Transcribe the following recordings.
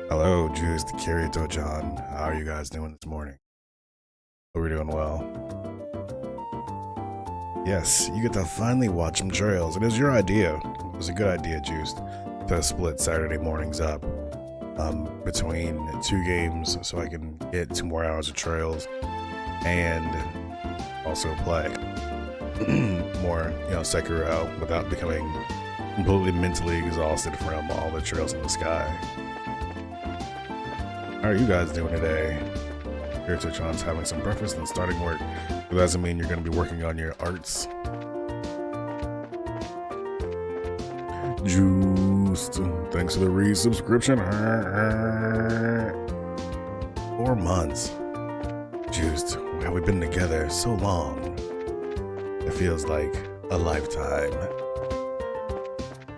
Hello, Juice, the Kirito John. How are you guys doing this morning? Hope we're doing well. Yes, you get to finally watch some trails. It was your idea. It was a good idea, Juice, to split Saturday mornings up between 2 games so I can get 2 more hours of trails and also play more, Sekiro without becoming completely mentally exhausted from all the trails in the sky. How are you guys doing today? Kirito John's having some breakfast and starting work. It doesn't mean you're going to be working on your arts. Juiced, thanks for the resubscription. 4 months. Juiced, have we been together so long? It feels like a lifetime.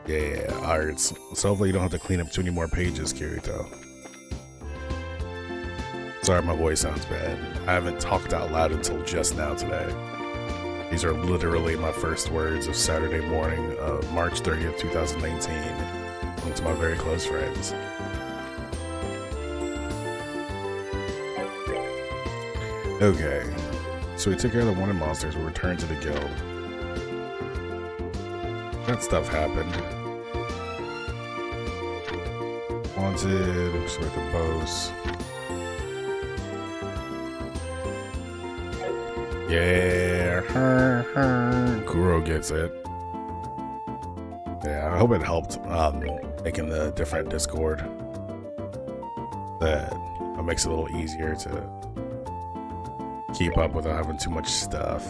Yeah, arts. So hopefully you don't have to clean up too many more pages, Kirito. Sorry, my voice sounds bad. I haven't talked out loud until just now today. These are literally my first words of Saturday morning, March 30th, 2019, to my very close friends. Okay, so we took care of the wanted monsters. We returned to the guild. That stuff happened. Wanted, with the bows. Yeah, Kuro gets it. Yeah, I hope it helped making the different Discord. That makes it a little easier to keep up without having too much stuff.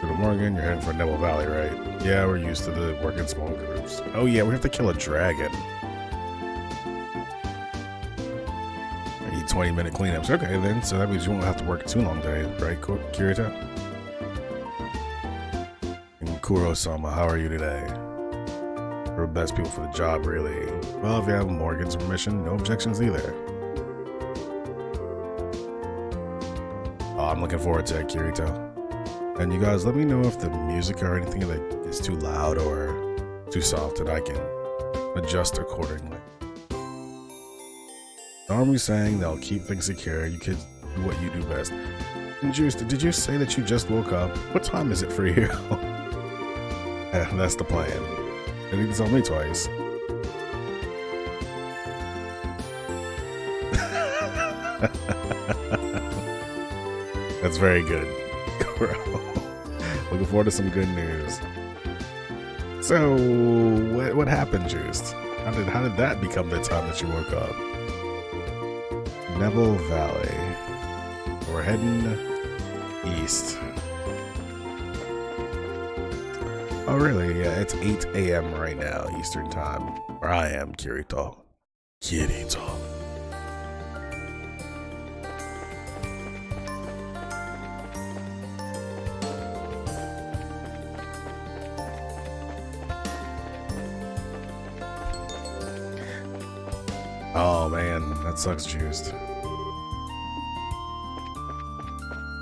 Good morning, you're heading for Neville Valley, right? Yeah, we're used to the working small groups. Oh yeah, we have to kill a dragon. 20-minute cleanups. Okay, then. So that means you won't have to work too long today, right, Kirito? And Kuro-sama, how are you today? We're the best people for the job, really. Well, if you have Morgan's permission, no objections either. Oh, I'm looking forward to it, Kirito. And you guys, let me know if the music or anything that is too loud or too soft, and I can adjust accordingly. The army saying they'll keep things secure. You could do what you do best. And Juice, did you say that you just woke up? What time is it for you? That's the plan. And you can tell me twice. That's very good. Looking forward to some good news. So, what happened, Juice? How did that become the time that you woke up? Neville Valley. We're heading east. Oh, really? Yeah, it's 8 a.m. right now, Eastern Time. Where I am, Kirito. Kirito. Oh, man. That sucks, Juiced.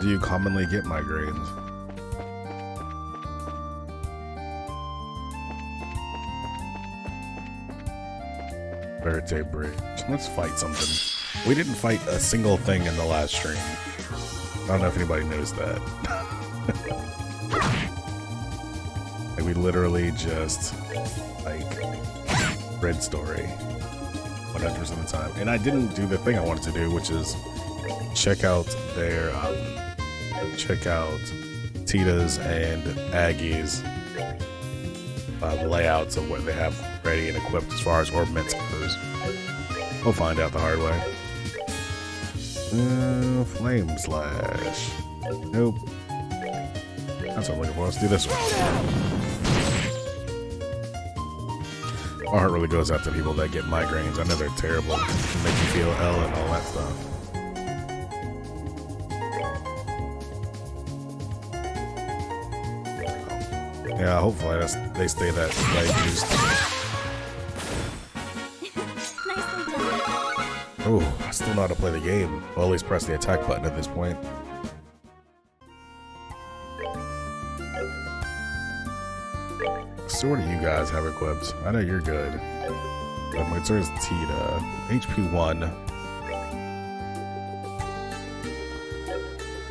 Do you commonly get migraines? Verte Bridge. Let's fight something. We didn't fight a single thing in the last stream. I don't know if anybody knows that. Like, we literally just, read story 100% of the time. And I didn't do the thing I wanted to do, which is check out their Tita's and Aggie's layouts of what they have ready and equipped as far as ornaments goes. We'll find out the hard way. Flame Slash. Nope. That's what I'm looking for. Let's do this one. My heart really goes out to people that get migraines. I know they're terrible. They make you feel ill and all that stuff. Yeah, hopefully they stay that light juiced. Oh, I still know how to play the game. Well, at least press the attack button at this point. So what do you guys have equipped? I know you're good. Wait, so there's Tita. HP 1.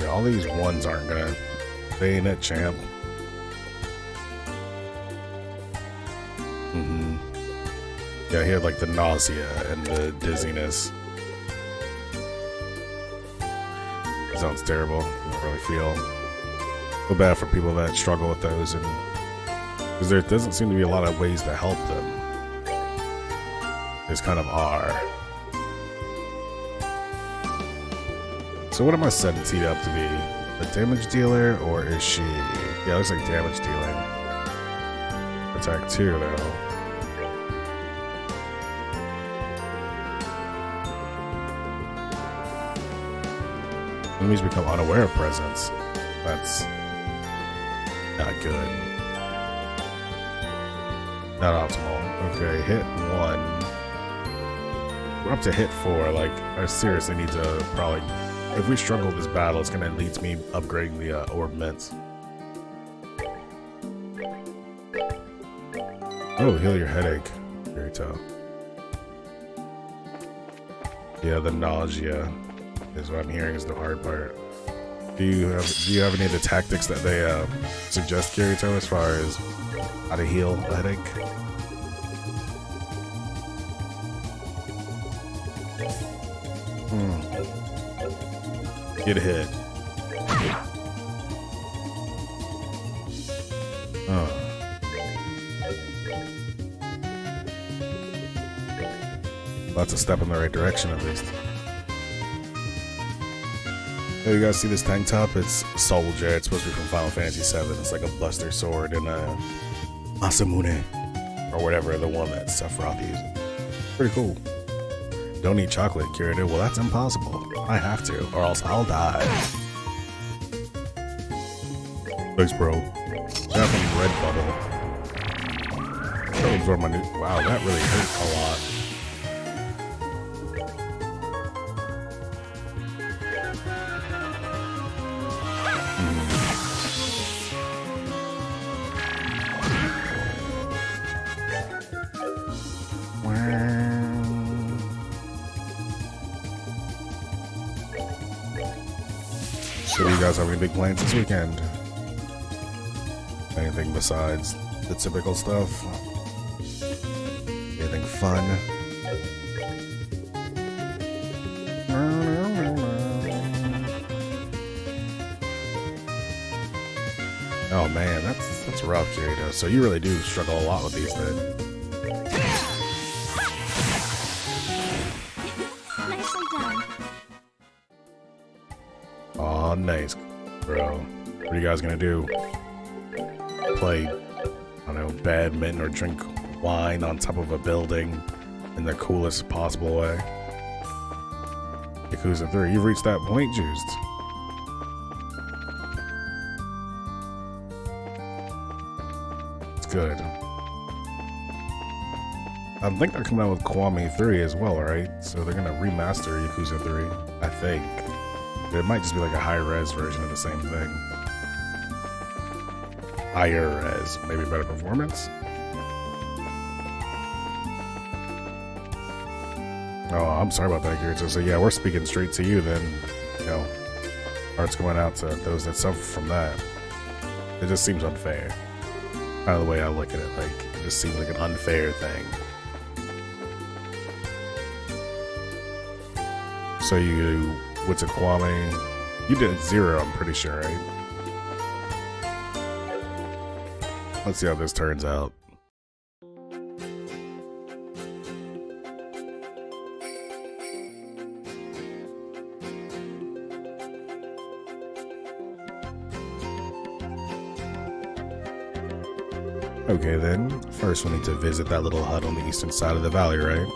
Yeah, all these ones aren't gonna... Bayonet champ. Yeah, he had like the nausea and the dizziness. Sounds terrible. I don't really feel bad for people that struggle with those, and because there doesn't seem to be a lot of ways to help them. There's kind of are. So what am I setting Tita up to be? A damage dealer, or is she... Yeah, it looks like damage dealing. Attack 2 though. Enemies become unaware of presence. That's not good. Not optimal. Okay, hit 1. We're up to hit 4. Like, I seriously need to probably... If we struggle with this battle, it's going to lead to me upgrading the orb mints. Oh, heal your headache. Very tough. Yeah, the nausea is what I'm hearing is the hard part. Do you have any of the tactics that they suggest, Kirito, as far as how to heal a headache? Get hit. That's a step in the right direction, at least. Hey, you guys see this tank top? It's Soldier. It's supposed to be from Final Fantasy VII. It's like a Buster Sword and a Masamune, or whatever, the one that Sephiroth uses. Pretty cool. Don't eat chocolate, Kirito. Well, that's impossible. I have to, or else I'll die. Thanks, bro. Definitely red bubble. Absorb my new... Wow, that really hurt a lot. So do you guys have any big plans this weekend? Anything besides the typical stuff? Anything fun? Oh man, that's rough, Kirito. So you really do struggle a lot with these then. Aw, nice, bro. What are you guys gonna do? Play, I don't know, badminton or drink wine on top of a building in the coolest possible way? Yakuza 3, you've reached that point, Juiced. It's good. I think they're coming out with Kiwami 3 as well, right? So they're gonna remaster Yakuza 3, I think. It might just be like a high-res version of the same thing. Higher res, maybe better performance? Oh, I'm sorry about that, Kirito. So yeah, we're speaking straight to you then. You know, hearts going out to those that suffer from that. It just seems unfair. Kind of the way I look at it, like, it just seems like an unfair thing. So you... What's a Kiwami? You did 0, I'm pretty sure, right? Let's see how this turns out. Okay then, first we need to visit that little hut on the eastern side of the valley, right?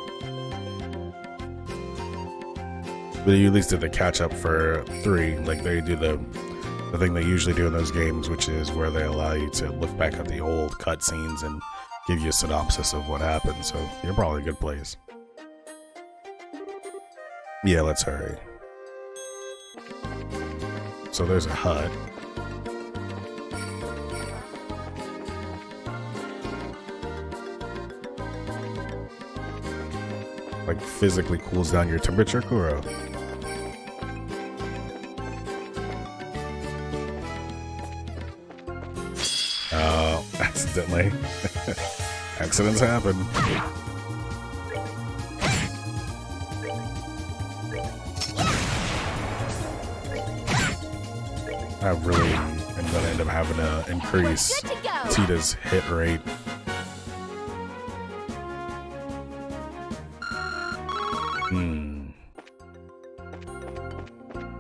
But you at least did the catch up for 3, like they do the thing they usually do in those games, which is where they allow you to look back at the old cutscenes and give you a synopsis of what happened, so you're probably a good place. Yeah, let's hurry. So there's a hut. like physically cools down your temperature, Kuro? Oh, accidentally. Accidents happen. I really am gonna end up having to increase Tita's hit rate.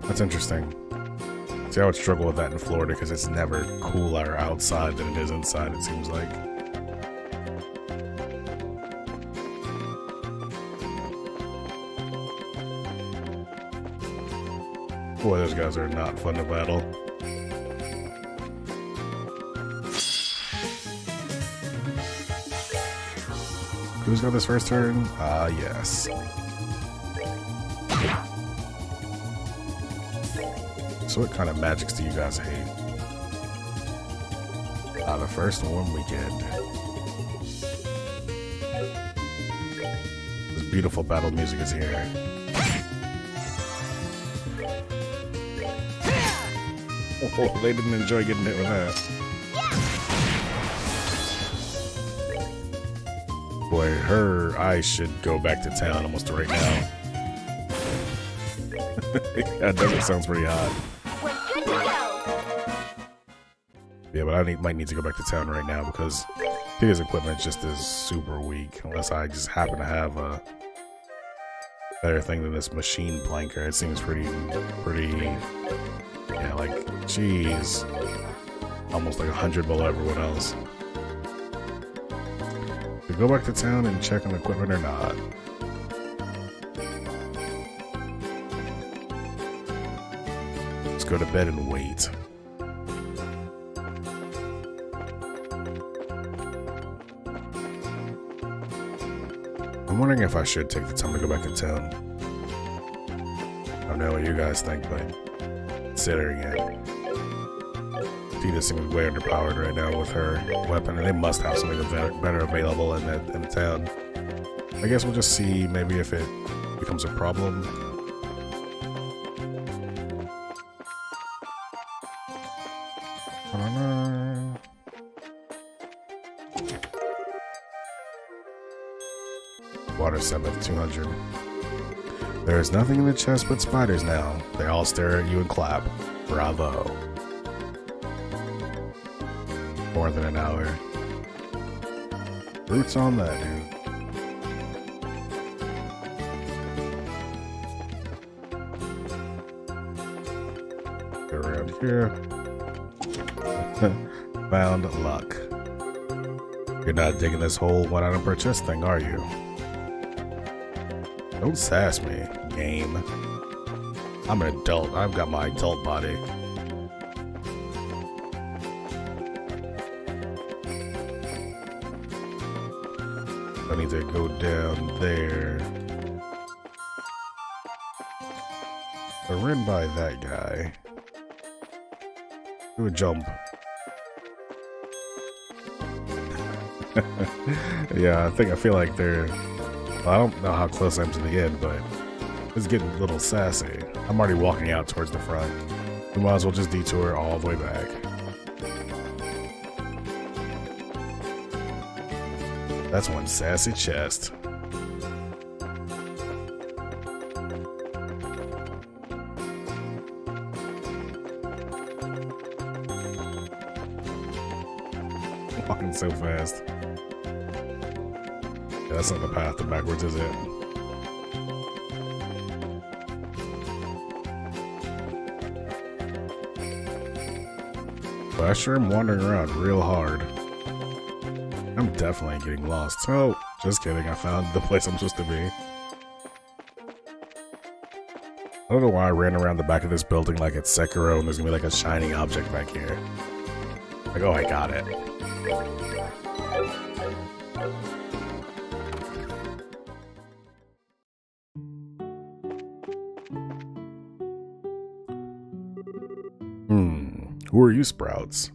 That's interesting. See, I would struggle with that in Florida because it's never cooler outside than it is inside, it seems like. Boy, those guys are not fun to battle. Who's got this first turn? Ah, yes. So what kind of magics do you guys hate? The first warm weekend. This beautiful battle music is here. Oh, they didn't enjoy getting hit with that. Boy, her eyes should go back to town almost right now. That desert sounds pretty hot. We're good to go. Yeah, but I might need to go back to town right now because his equipment just is super weak. Unless I just happen to have a better thing than this machine planker. It seems pretty, yeah, like, geez, almost like 100 below everyone else. To go back to town and check on equipment or not? Let's go to bed and wait. I'm wondering if I should take the time to go back to town. I don't know what you guys think, but considering it. Tita seems way underpowered right now with her weapon, and they must have something better available in the town. I guess we'll just see maybe if it becomes a problem. I don't know. Water 7th, 200. There is nothing in the chest but spiders now. They all stare at you and clap. Bravo. More than an hour. Roots on that, dude. Go around here. Found luck. You're not digging this whole 1 item per chest thing, are you? Don't sass me, game. I'm an adult. I've got my adult body. I need to go down there. I ran by that guy. Do a jump. Yeah, I feel like they're... Well, I don't know how close I am to the end, but it's getting a little sassy. I'm already walking out towards the front. We might as well just detour all the way back. That's one sassy chest. Walking so fast. Yeah, that's not the path to backwards, is it? But I sure am wandering around real hard. I'm definitely getting lost. Oh, just kidding. I found the place I'm supposed to be. I don't know why I ran around the back of this building like it's Sekiro and there's gonna be like a shiny object back here. Like, oh, I got it. Who are you, Sprouts?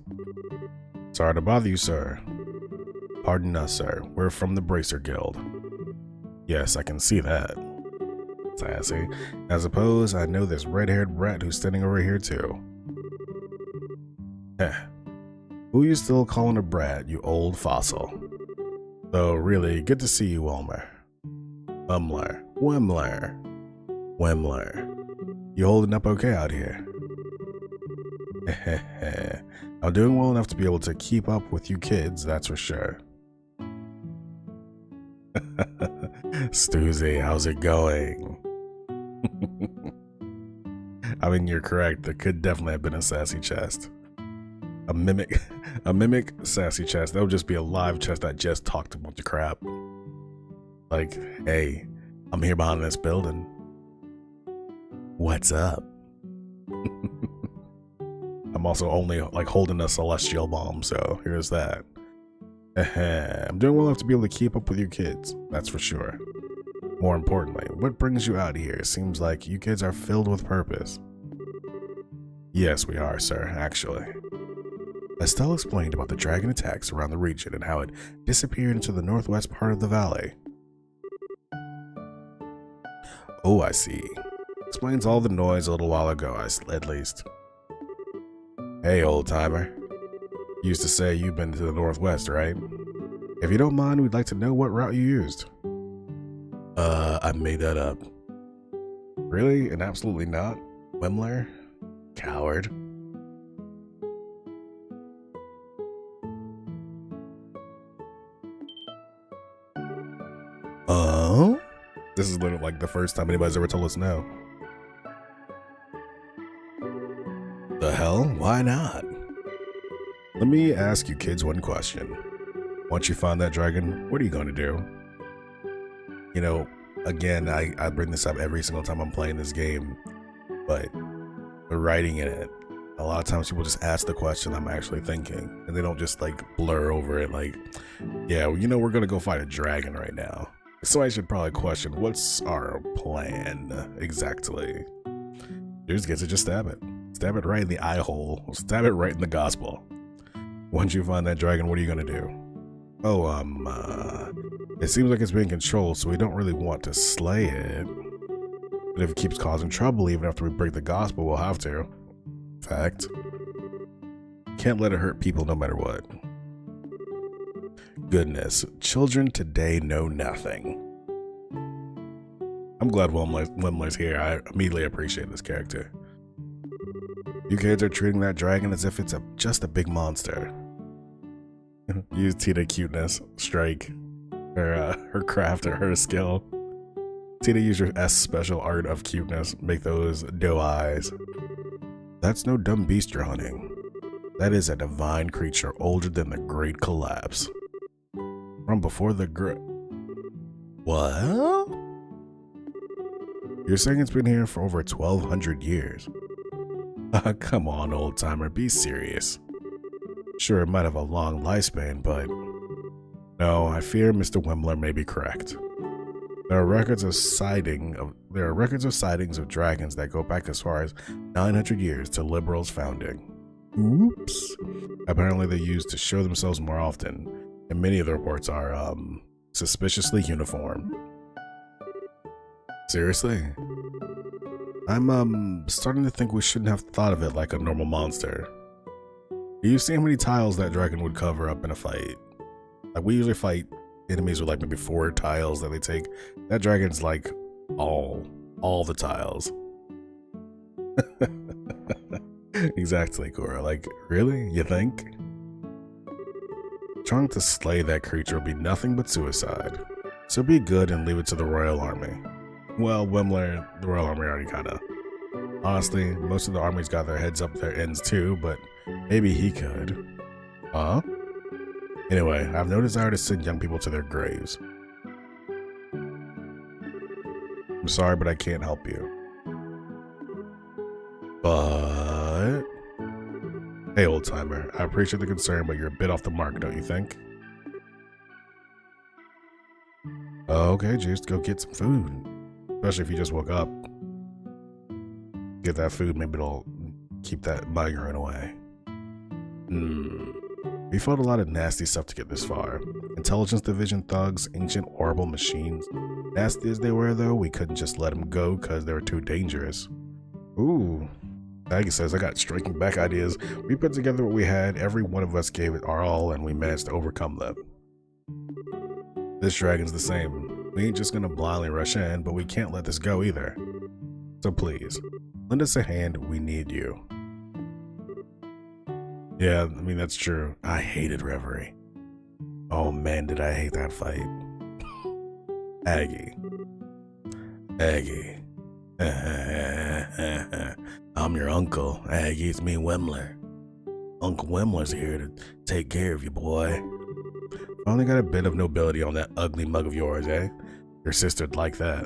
Sorry to bother you, sir. Pardon us, sir. We're from the Bracer Guild. Yes, I can see that. Sassy. I suppose I know this red-haired brat who's standing over here too. Heh. Who you still calling a brat, you old fossil? Though really, good to see you, Wemler. Wemler. You holding up okay out here? I'm doing well enough to be able to keep up with you kids, that's for sure. Stuzy, how's it going? I mean, you're correct. There could definitely have been a sassy chest. A mimic sassy chest. That would just be a live chest that just talked a bunch of crap. Like, hey, I'm here behind this building. What's up? I'm also only like holding a celestial bomb, so here's that. I'm doing well enough to be able to keep up with you kids, that's for sure. More importantly, what brings you out here? Seems like you kids are filled with purpose. Yes, we are, sir, actually. Estelle explained about the dragon attacks around the region and how it disappeared into the northwest part of the valley. Oh, I see. Explains all the noise a little while ago, at least. Hey, old-timer. Used to say you've been to the northwest, right? If you don't mind, we'd like to know what route you used. I made that up. Really? And absolutely not? Wemler? Coward. Oh? This is literally like the first time anybody's ever told us no. The hell? Why not? Let me ask you kids one question. Once you find that dragon, what are you going to do? You know, again, I bring this up every single time I'm playing this game, but the writing in it, a lot of times people just ask the question I'm actually thinking, and they don't just like blur over it like, yeah, well, you know, we're going to go fight a dragon right now. So I should probably question, what's our plan exactly? Dude gets it, just stab it. Stab it right in the eye hole. Stab it right in the gospel. Once you find that dragon, what are you gonna do? Oh, it seems like it's being controlled, so we don't really want to slay it. But if it keeps causing trouble, even after we break the gospel, we'll have to. Fact. Can't let it hurt people no matter what. Goodness, children today know nothing. I'm glad Wemler's here. I immediately appreciate this character. You kids are treating that dragon as if it's just a big monster. Use Tina cuteness, strike, her craft or her skill. Tina, use your S special art of cuteness, make those doe eyes. That's no dumb beast you're hunting. That is a divine creature older than the Great Collapse. From before the What? You're saying it's been here for over 1,200 years? Come on, old-timer, be serious. Sure, it might have a long lifespan, but... No, I fear Mr. Wemler may be correct. There are records of sightings of dragons that go back as far as 900 years to Liberal's founding. Oops. Apparently they're used to show themselves more often, and many of the reports are, suspiciously uniform. Seriously? I'm, starting to think we shouldn't have thought of it like a normal monster. Do you see how many tiles that dragon would cover up in a fight? Like, we usually fight enemies with like maybe 4 tiles that they take. That dragon's like all the tiles. Exactly, Cora. Like, really? You think? Trying to slay that creature would be nothing but suicide. So be good and leave it to the Royal Army. Well, Wemler, the Royal Army already kinda. Honestly, most of the armies got their heads up their ends too, but maybe he could. Huh? Anyway, I have no desire to send young people to their graves. I'm sorry, but I can't help you. But... Hey, old-timer, I appreciate the concern, but you're a bit off the mark, don't you think? Okay, just go get some food. Especially if you just woke up. Get that food, maybe it'll keep that migraine away. We fought a lot of nasty stuff to get this far. Intelligence Division thugs, ancient horrible machines. Nasty as they were though, we couldn't just let them go because they were too dangerous. Ooh. Aggie says, I got striking back ideas. We put together what we had, every one of us gave it our all, and we managed to overcome them. This dragon's the same. We ain't just gonna blindly rush in, but we can't let this go either. So please, lend us a hand, we need you. Yeah, I mean, that's true. I hated Reverie. Oh man, did I hate that fight. Aggie. Aggie. I'm your uncle, Aggie. It's me, Wemler. Uncle Wemler's here to take care of you, boy. Finally got a bit of nobility on that ugly mug of yours, eh? Your sister'd like that.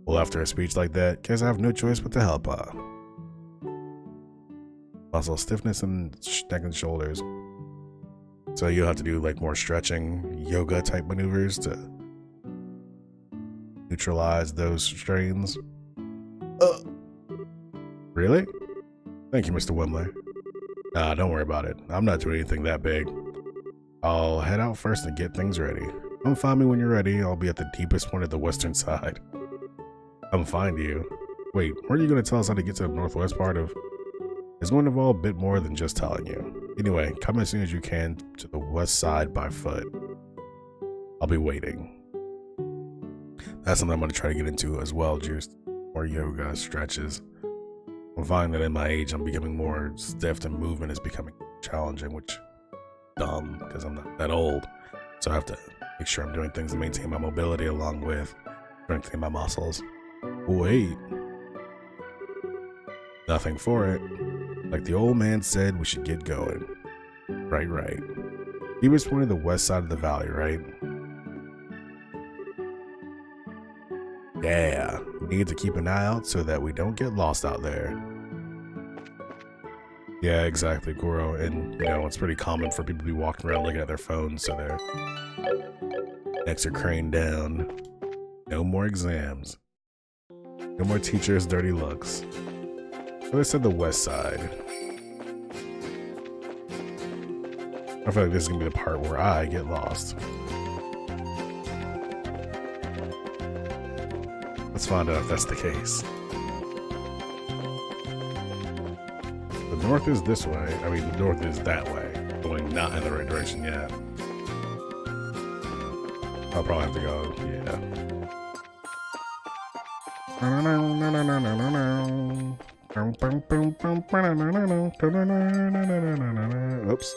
Well, after a speech like that, guess I have no choice but to help her. Muscle stiffness in neck and shoulders. So you'll have to do like more stretching, yoga type maneuvers to neutralize those strains. Really? Thank you, Mr. Wemler. Nah, don't worry about it. I'm not doing anything that big. I'll head out first and get things ready. Come find me when you're ready. I'll be at the deepest point of the western side. Come find you. Wait, weren't you going to tell us how to get to the northwest part of... It's going to involve a bit more than just telling you. Anyway, come as soon as you can to the west side by foot. I'll be waiting. That's something I'm going to try to get into as well, Juiced. More yoga, stretches. I'm finding that in my age, I'm becoming more stiff and movement is becoming challenging, which is dumb because I'm not that old. So I have to make sure I'm doing things to maintain my mobility along with strengthening my muscles. Wait. Nothing for it. Like the old man said, we should get going. Right. He was pointing the west side of the valley, right? Yeah, we need to keep an eye out so that we don't get lost out there. Yeah, exactly, Goro. And, you know, it's pretty common for people to be walking around looking at their phones, so their necks are craned down. No more exams. No more teachers' dirty looks. So they said the west side. I feel like this is going to be the part where I get lost. Let's find out if that's the case. The north is this way. I mean, the north is that way. Going not in the right direction yet. I'll probably have to go, yeah. Oops.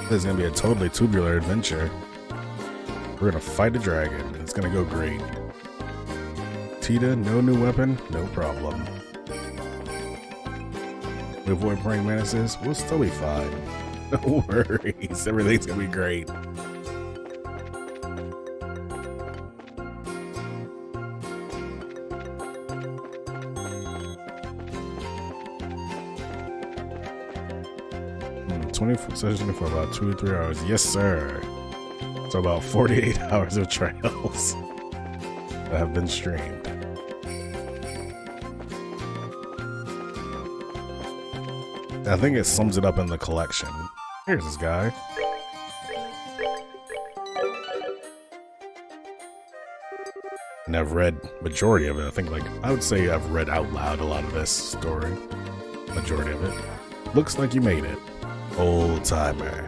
This is going to be a totally tubular adventure. We're gonna fight a dragon, and it's gonna go great. Tita, no new weapon, no problem. We avoid praying mantises, we'll still be fine. No worries, everything's gonna be great. Session for about 2 or 3 hours. Yes, sir. So about 48 hours of trails that have been streamed. I think it sums it up in the collection. Here's this guy. And I've read majority of it. I think I would say I've read out loud a lot of this story. Majority of it. Looks like you made it. Old timer.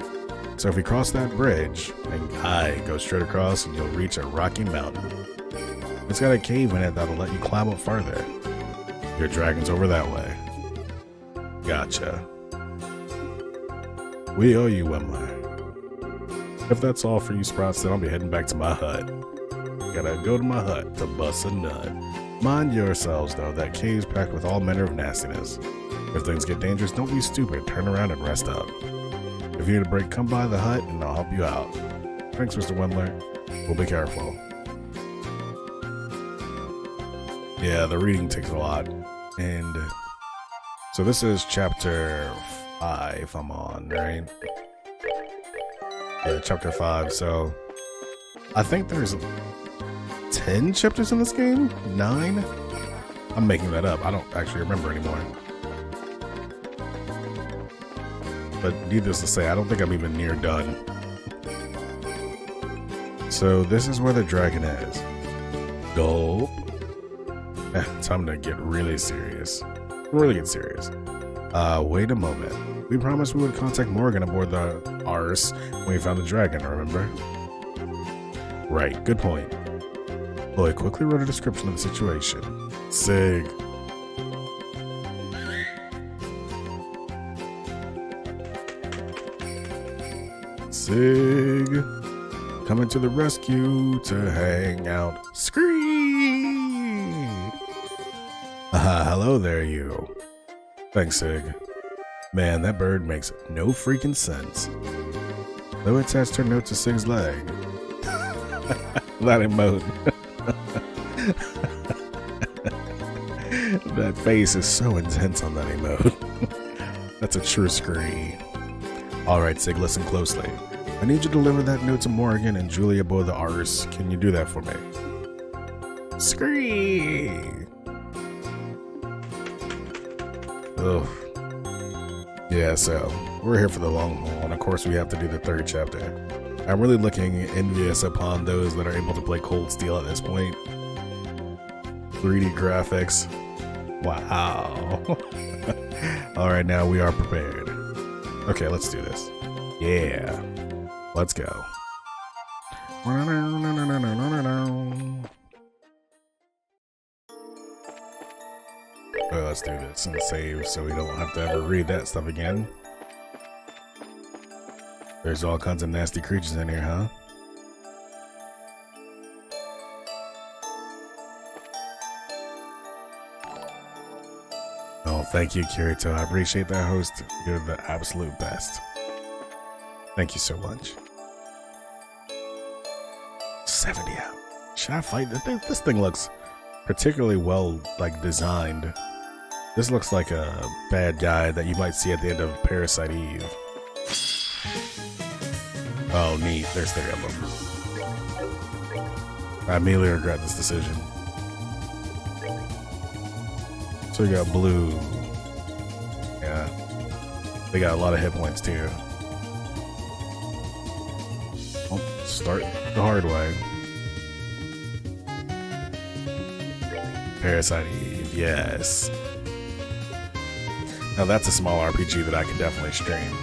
So if you cross that bridge and go straight across and you'll reach a rocky mountain. It's got a cave in it that'll let you climb up farther. Your dragon's over that way. Gotcha. We owe you, Wemler. If that's all for you Sprouts, then I'll be heading back to my hut. Gotta go to my hut to bust a nut. Mind yourselves though, that cave's packed with all manner of nastiness. If things get dangerous, don't be stupid, turn around and rest up. If you need a break, come by the hut and I'll help you out. Thanks, Mr. Wemler. We'll be careful. Yeah, the reading takes a lot. And so this is chapter 5 I'm on, right? Yeah, chapter 5. So I think there's 10 chapters in this game? 9? I'm making that up. I don't actually remember anymore. but needless to say, I don't think I'm even near done. So this is where the dragon is. Gulp. Time to get really serious. Really get serious. Wait a moment. We promised we would contact Morgan aboard the Ars when we found the dragon, remember? Right, good point. Lloyd quickly wrote a description of the situation. Sig. Sig. Coming to the rescue to hang out. Scream! Hello there, you. Thanks, Sig. Man, that bird makes no freaking sense. Though attached her note to Sig's leg. That emote. That face is so intense on that emote. That's a true scream. Alright, Sig, listen closely. I need you to deliver that note to Morgan and Julia aboard the Ars. Can you do that for me? Scream! Ugh. Yeah, so we're here for the long haul, and of course we have to do the third chapter. I'm really looking envious upon those that are able to play Cold Steel at this point. 3D graphics. Wow. Alright, now we are prepared. Okay, let's do this. Yeah. Let's go. Well, let's do this and save so we don't have to ever read that stuff again. There's all kinds of nasty creatures in here, huh? Oh, thank you, Kirito. I appreciate that, host. You're the absolute best. Thank you so much. 70 out. Should I fight? This thing looks particularly well, like, designed. This looks like a bad guy that you might see at the end of Parasite Eve. Oh, neat. There's 3 of them. I immediately regret this decision. So we got blue. Yeah. They got a lot of hit points too. Oh, start the hard way. Parasite Eve, yes. Now that's a small RPG that I could definitely stream.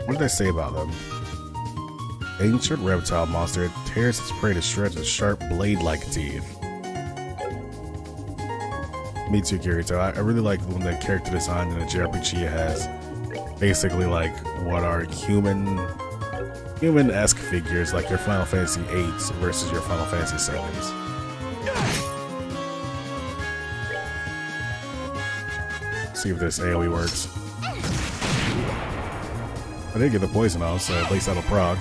What did they say about them? Ancient reptile monster tears its prey to shreds with sharp blade-like teeth. Me too, Kirito. I really like when the character design in a JRPG has basically like what are human-esque figures, like your Final Fantasy VIII versus your Final Fantasy VIIs. See if this AoE works. I did get the poison off, so at least that'll proc.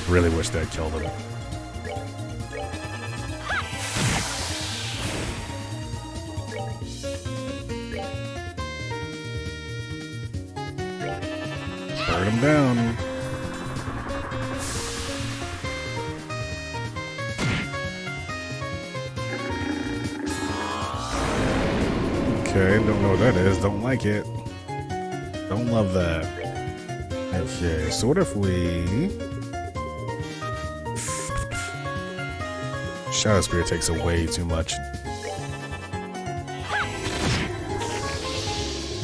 Really wish that killed him. Burn him down. Okay, don't know what that is. Don't like it. Don't love that. Okay, so what if we... Shadow Spear takes away too much.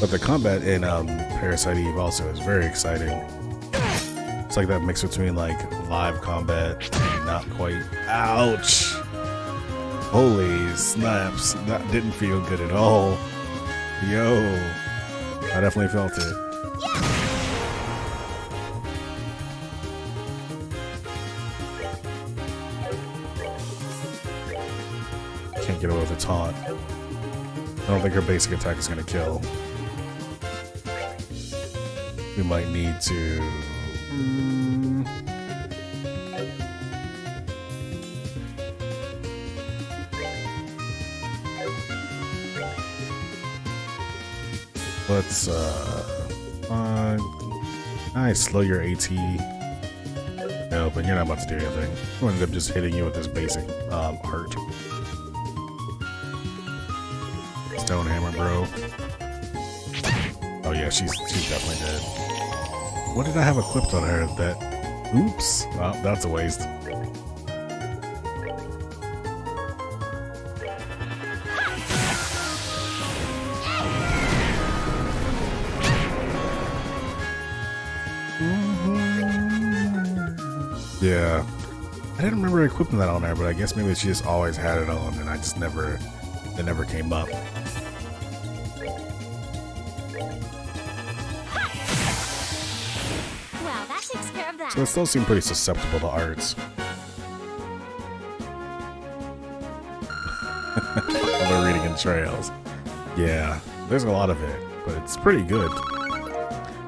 But the combat in Parasite Eve also is very exciting. It's like that mix between like live combat and not quite. Ouch! Holy snaps, that didn't feel good at all. Yo, I definitely felt it. Can't get away with a taunt. I don't think her basic attack is going to kill. We might need to... Let's, nice, slow your AT. No, open. You're not about to do anything. I ended up just hitting you with this basic art. Stone hammer, bro. Oh yeah, she's definitely dead. What did I have equipped on her that... Oops. Well, that's a waste. Yeah. I didn't remember equipping that on her, but I guess maybe she just always had it on and I just never... It never came up. Well, that takes care of that. So it still seemed pretty susceptible to arts. Although reading in trails. Yeah, there's a lot of it, but it's pretty good.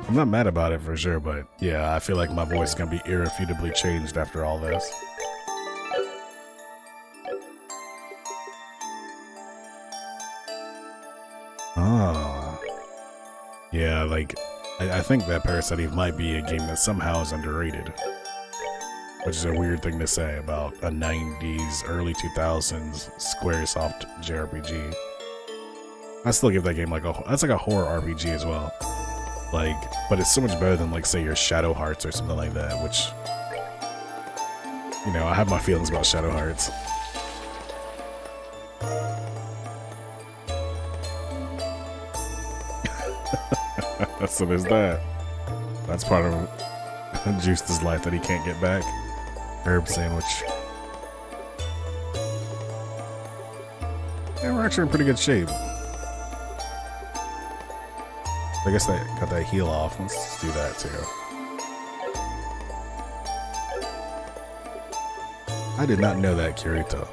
I'm not mad about it for sure, but yeah, I feel like my voice is gonna be irrefutably changed after all this. Ah. Yeah, like, I think that Parasite Eve might be a game that somehow is underrated. Which is a weird thing to say about a 90s, early 2000s Squaresoft JRPG. I still give that game like that's like a horror RPG as well. Like, but it's so much better than like say your Shadow Hearts or something like that, which, you know, I have my feelings about Shadow Hearts. So there's that. That's part of Juice's life that he can't get back. Herb sandwich. Yeah, we're actually in pretty good shape. I guess I got that heal off. Let's do that too. I did not know that, Kirito.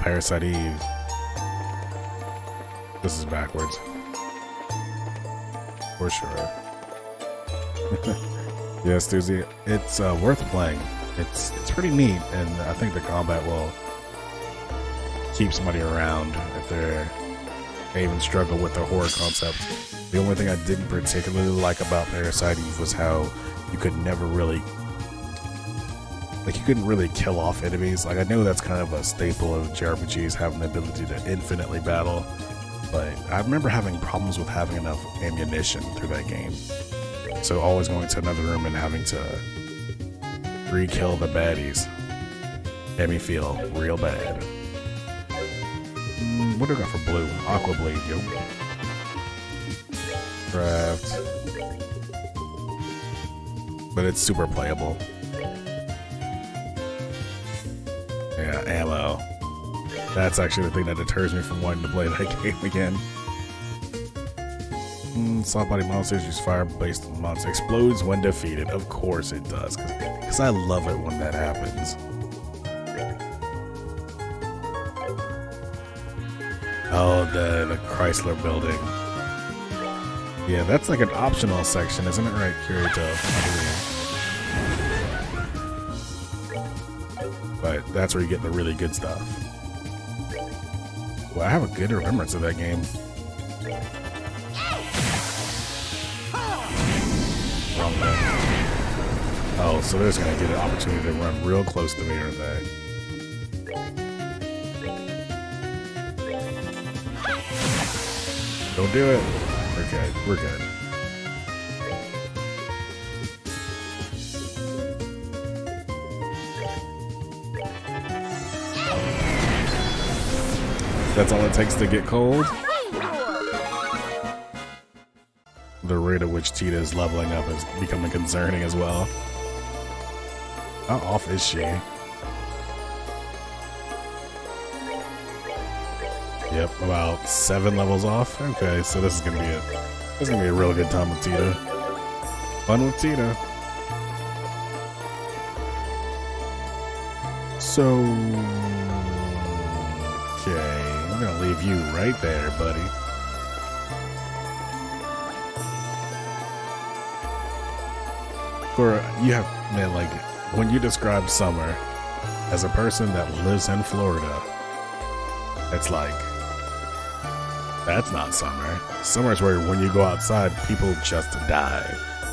Parasite Eve. This is backwards. For sure. Yes, Doozy, it's worth playing. It's pretty neat, and I think the combat will keep somebody around if they even struggle with the horror concept. The only thing I didn't particularly like about Parasite Eve was how you could never really, like, you couldn't really kill off enemies. Like, I know that's kind of a staple of JRPGs, having the ability to infinitely battle, but I remember having problems with having enough ammunition through that game. So always going to another room and having to re-kill the baddies made me feel real bad. What do I got for blue? Aqua Blade, yo. Craft. But it's super playable. Yeah, ammo. That's actually the thing that deters me from wanting to play that game again. Soft body monsters use fire-based monster explodes when defeated. Of course it does, because I love it when that happens. Oh, the Chrysler building. Yeah, that's like an optional section, isn't it right, Kirito? I believe. But that's where you get the really good stuff. Well, I have a good remembrance of that game. Wrong way. Oh, so they're just gonna get an opportunity to run real close to me, aren't they? Don't do it. We're good. We're good. That's all it takes to get cold. The rate at which Tita is leveling up is becoming concerning as well. How off is she? Yep, about 7 levels off. Okay, so this is gonna be it. This is gonna be a real good time with Tita. Fun with Tita. So, okay, I'm gonna leave you right there, buddy. For you have, man, like when you describe summer as a person that lives in Florida, it's like, that's not summer. Summer is where when you go outside, people just die.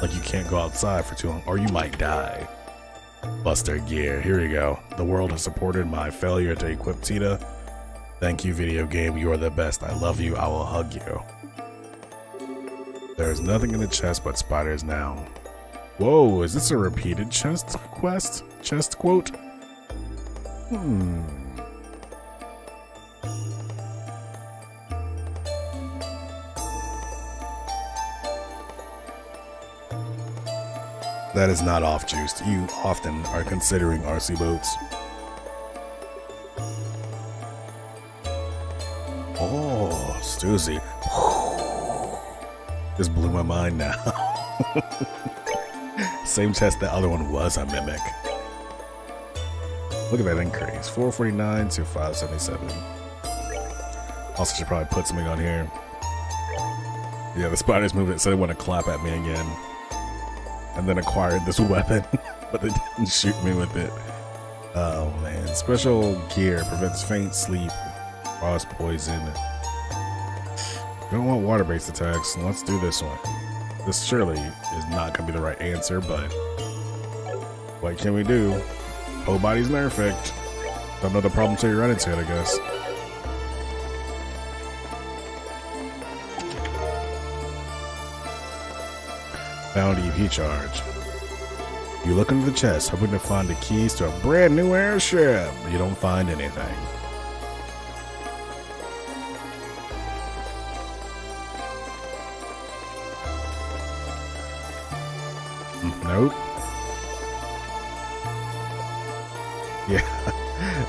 Like you can't go outside for too long or you might die. Buster Gear, here you go. The world has supported my failure to equip Tita. Thank you, video game. You are the best. I love you. I will hug you. There's nothing in the chest but spiders now. Whoa, is this a repeated chest quest? Chest quote? That is not off, Juiced. You often are considering RC boats. Oh, Stuzy. This blew my mind now. Same test the other one was a mimic. Look at that increase. 449 to 577. Also should probably put something on here. Yeah, the spiders moved it so they want to clap at me again. And then acquired this weapon, but they didn't shoot me with it. Oh man. Special gear prevents faint sleep, frost poison. You don't want water-based attacks. Let's do this one. This surely is not going to be the right answer, but what can we do? Whole body's perfect. Don't know the problem till you run into it, I guess. Found EP charge. You look into the chest, hoping to find the keys to a brand new airship. You don't find anything. Nope. Yeah.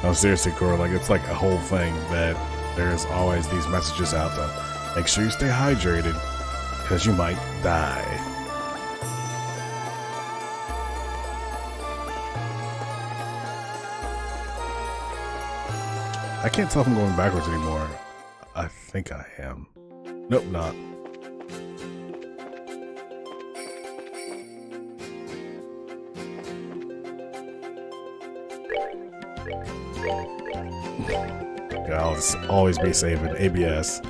No, seriously, Cora, like it's like a whole thing that there's always these messages out there. Make sure you stay hydrated, because you might die. I can't tell if I'm going backwards anymore. I think I am. Nope, not. I'll always be saving ABS.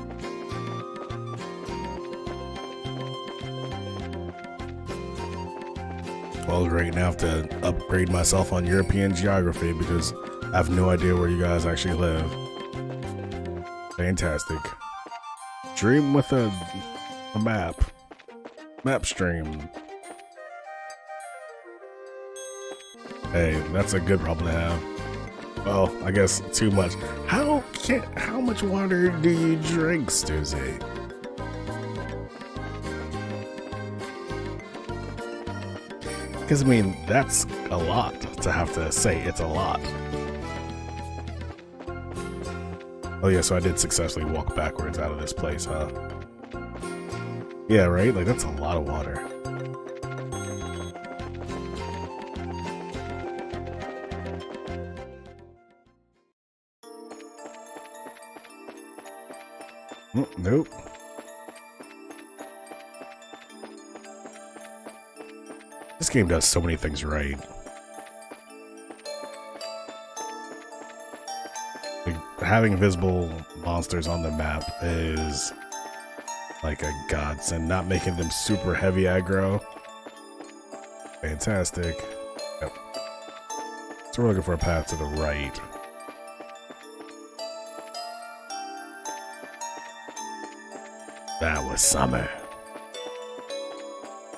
Well, great. Now I have to upgrade myself on European geography because I have no idea where you guys actually live. Fantastic. Dream with a map. Map stream. Hey, that's a good problem to have. Well, I guess too much. How much water do you drink, Stuzy? Because I mean, that's a lot to have to say. It's a lot. Oh yeah, so I did successfully walk backwards out of this place, huh? Yeah, right? Like that's a lot of water. Nope. This game does so many things right. Like, having visible monsters on the map is like a godsend. Not making them super heavy aggro. Fantastic. Yep. So we're looking for a path to the right. That was Summer.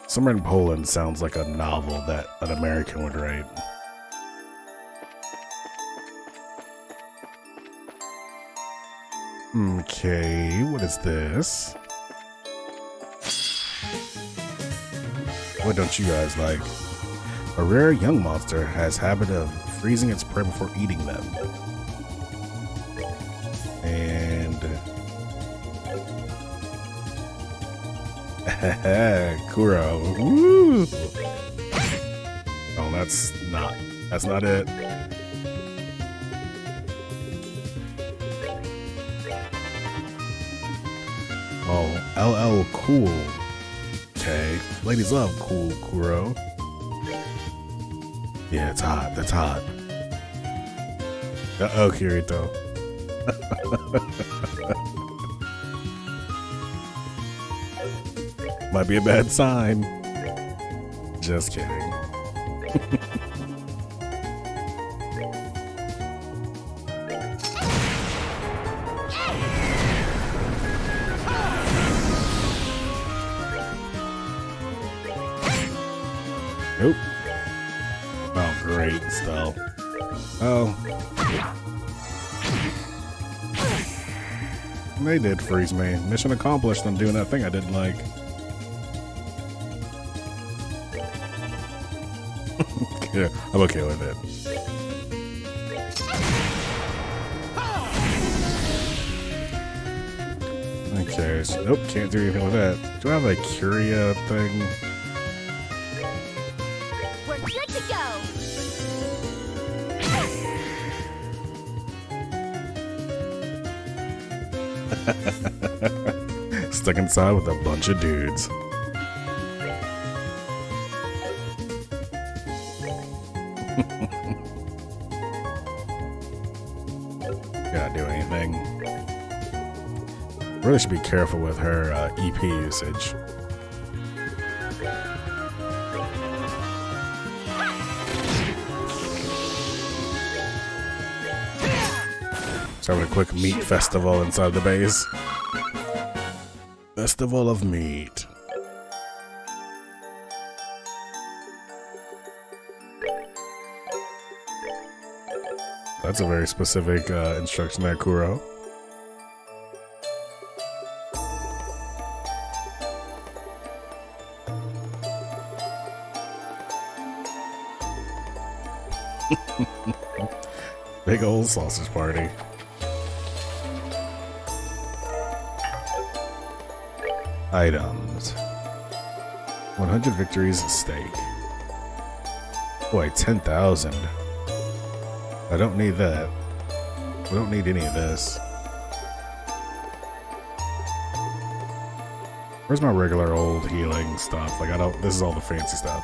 Summer in Poland sounds like a novel that an American would write. Okay, what is this? What don't you guys like? A rare young monster has habit of freezing its prey before eating them. And Kuro. Woo! Oh, that's not it. Oh, LL Cool. Okay. Ladies love cool Kuro. Yeah, it's hot. That's hot. Uh-oh, Kirito. Might be a bad sign. Just kidding. Nope. Oh, great, still. Oh. They did freeze me. Mission accomplished. I'm doing that thing I didn't like. Yeah, I'm okay with it. Okay, so, nope, can't do anything with that. Do I have a Curia thing? We're good to go. Stuck inside with a bunch of dudes. Gotta do anything. Really should be careful with her EP usage. So having a quick meat festival inside the base. Festival of meat. That's a very specific instruction there, Kuro. Big old sausage party. Items. 100 victories at stake. Boy, 10,000. I don't need that. We don't need any of this. Where's my regular old healing stuff? Like, I don't. This is all the fancy stuff.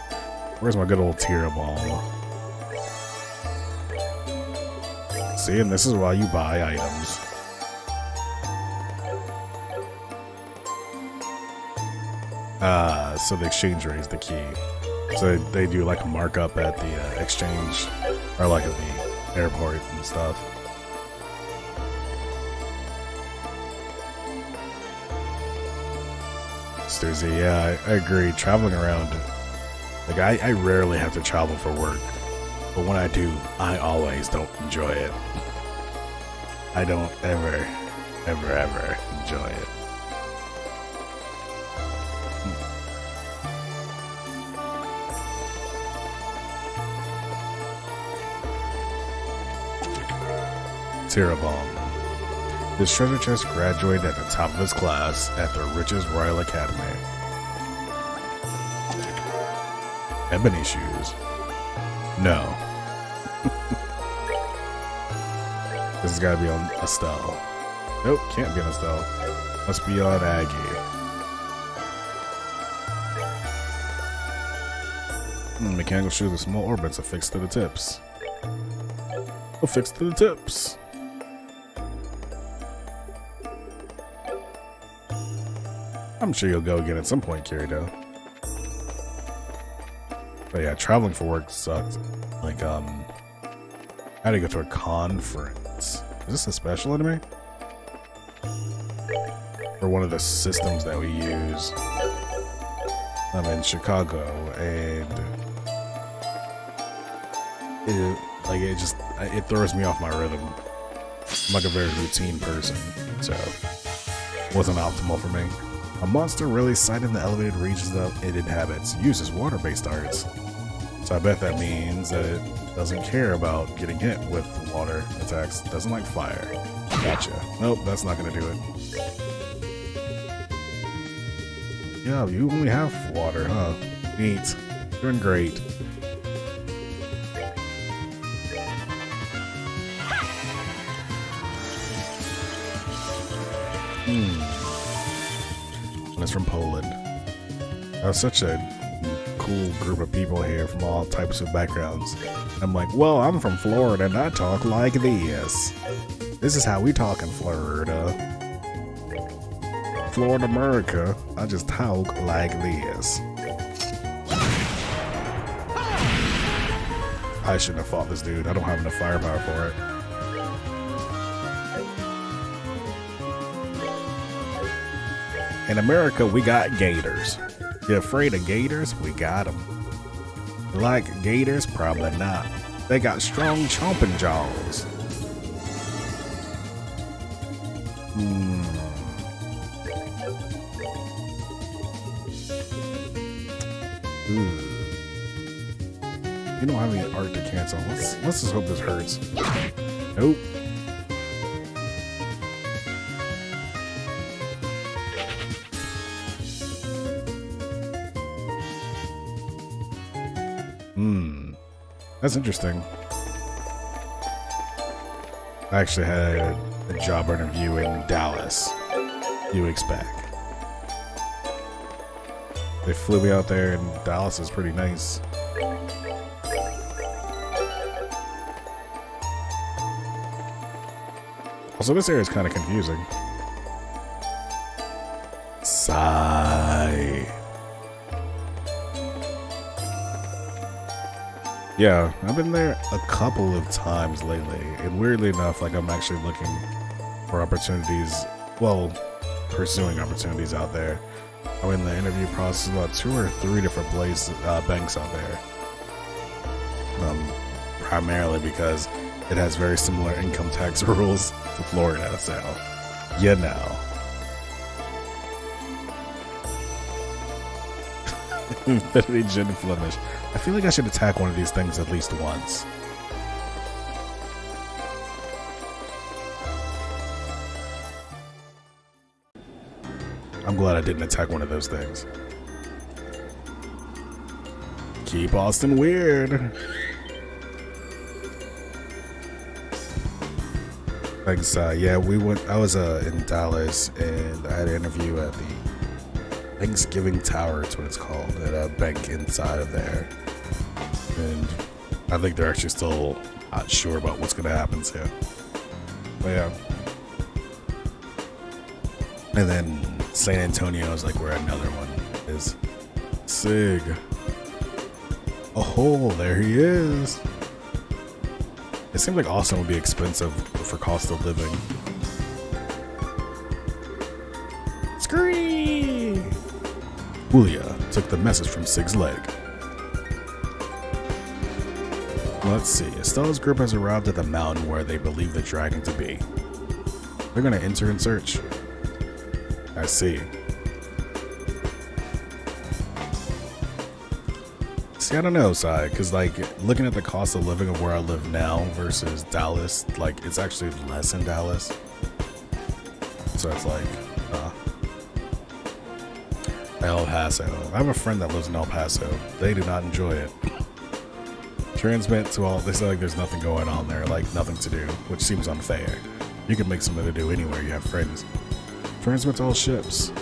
Where's my good old tear balm? See, and this is why you buy items. So the exchange rate is the key. So they do like a markup at the exchange, or like at the airport and stuff. Stuzy, yeah, I agree. Traveling around, like I rarely have to travel for work, but when I do, I always don't enjoy it. I don't ever enjoy it. Bomb. This treasure chest graduated at the top of his class at the richest Royal Academy. Ebony shoes. No. This has got to be on Estelle. Nope, can't be on Estelle. Must be on Aggie. Mechanical shoes with small orbits affixed to the tips. Affixed to the tips. I'm sure you'll go again at some point, Kirito. But yeah, traveling for work sucked. Like, I had to go to a conference. Is this a special enemy? Or one of the systems that we use. I'm in Chicago, and it throws me off my rhythm. I'm like a very routine person, so it wasn't optimal for me. A monster really cited in the elevated regions that it inhabits uses water-based arts. So I bet that means that it doesn't care about getting hit with water attacks. It doesn't like fire. Gotcha. Nope, that's not gonna do it. Yeah, you only have water, huh? Neat. Doing great. It's from Poland. That was such a cool group of people here from all types of backgrounds. I'm like, well, I'm from Florida and I talk like this. This is how we talk in Florida. Florida, America. I just talk like this. I shouldn't have fought this dude. I don't have enough firepower for it. In America, we got gators. You afraid of gators? We got them. Like gators? Probably not. They got strong chomping jaws. You don't have any art to cancel. Let's just hope this hurts. Nope. That's interesting. I actually had a job interview in Dallas a few weeks back. They flew me out there, and Dallas is pretty nice. Also, this area is kind of confusing. Sigh. Yeah, I've been there a couple of times lately, and weirdly enough, like I'm actually looking for opportunities, well, pursuing opportunities out there. I'm in the interview process about 2 or 3 different banks out there. Primarily because it has very similar income tax rules to Florida, so, you know. Infinity Gin Flemish. I feel like I should attack one of these things at least once. I'm glad I didn't attack one of those things. Keep Austin weird. Thanks. Yeah, I was in Dallas, and I had an interview at the Thanksgiving Tower, is what it's called, at a bank inside of there. And I think they're actually still not sure about what's going to happen soon. But yeah. And then San Antonio is like where another one is. Sig. Oh, there he is. It seems like Austin would be expensive for cost of living. Scream! Julia took the message from Sig's leg. Let's see. Estella's group has arrived at the mountain where they believe the dragon to be. They're gonna enter and search. I see. See, I don't know, Sai, because, like, looking at the cost of living of where I live now versus Dallas, like, it's actually less in Dallas. So it's like, El Paso. I have a friend that lives in El Paso. They do not enjoy it. Transmit to all, they say, like, there's nothing going on there, like, nothing to do, which seems unfair. You can make something to do anywhere you have friends. Transmit to all ships.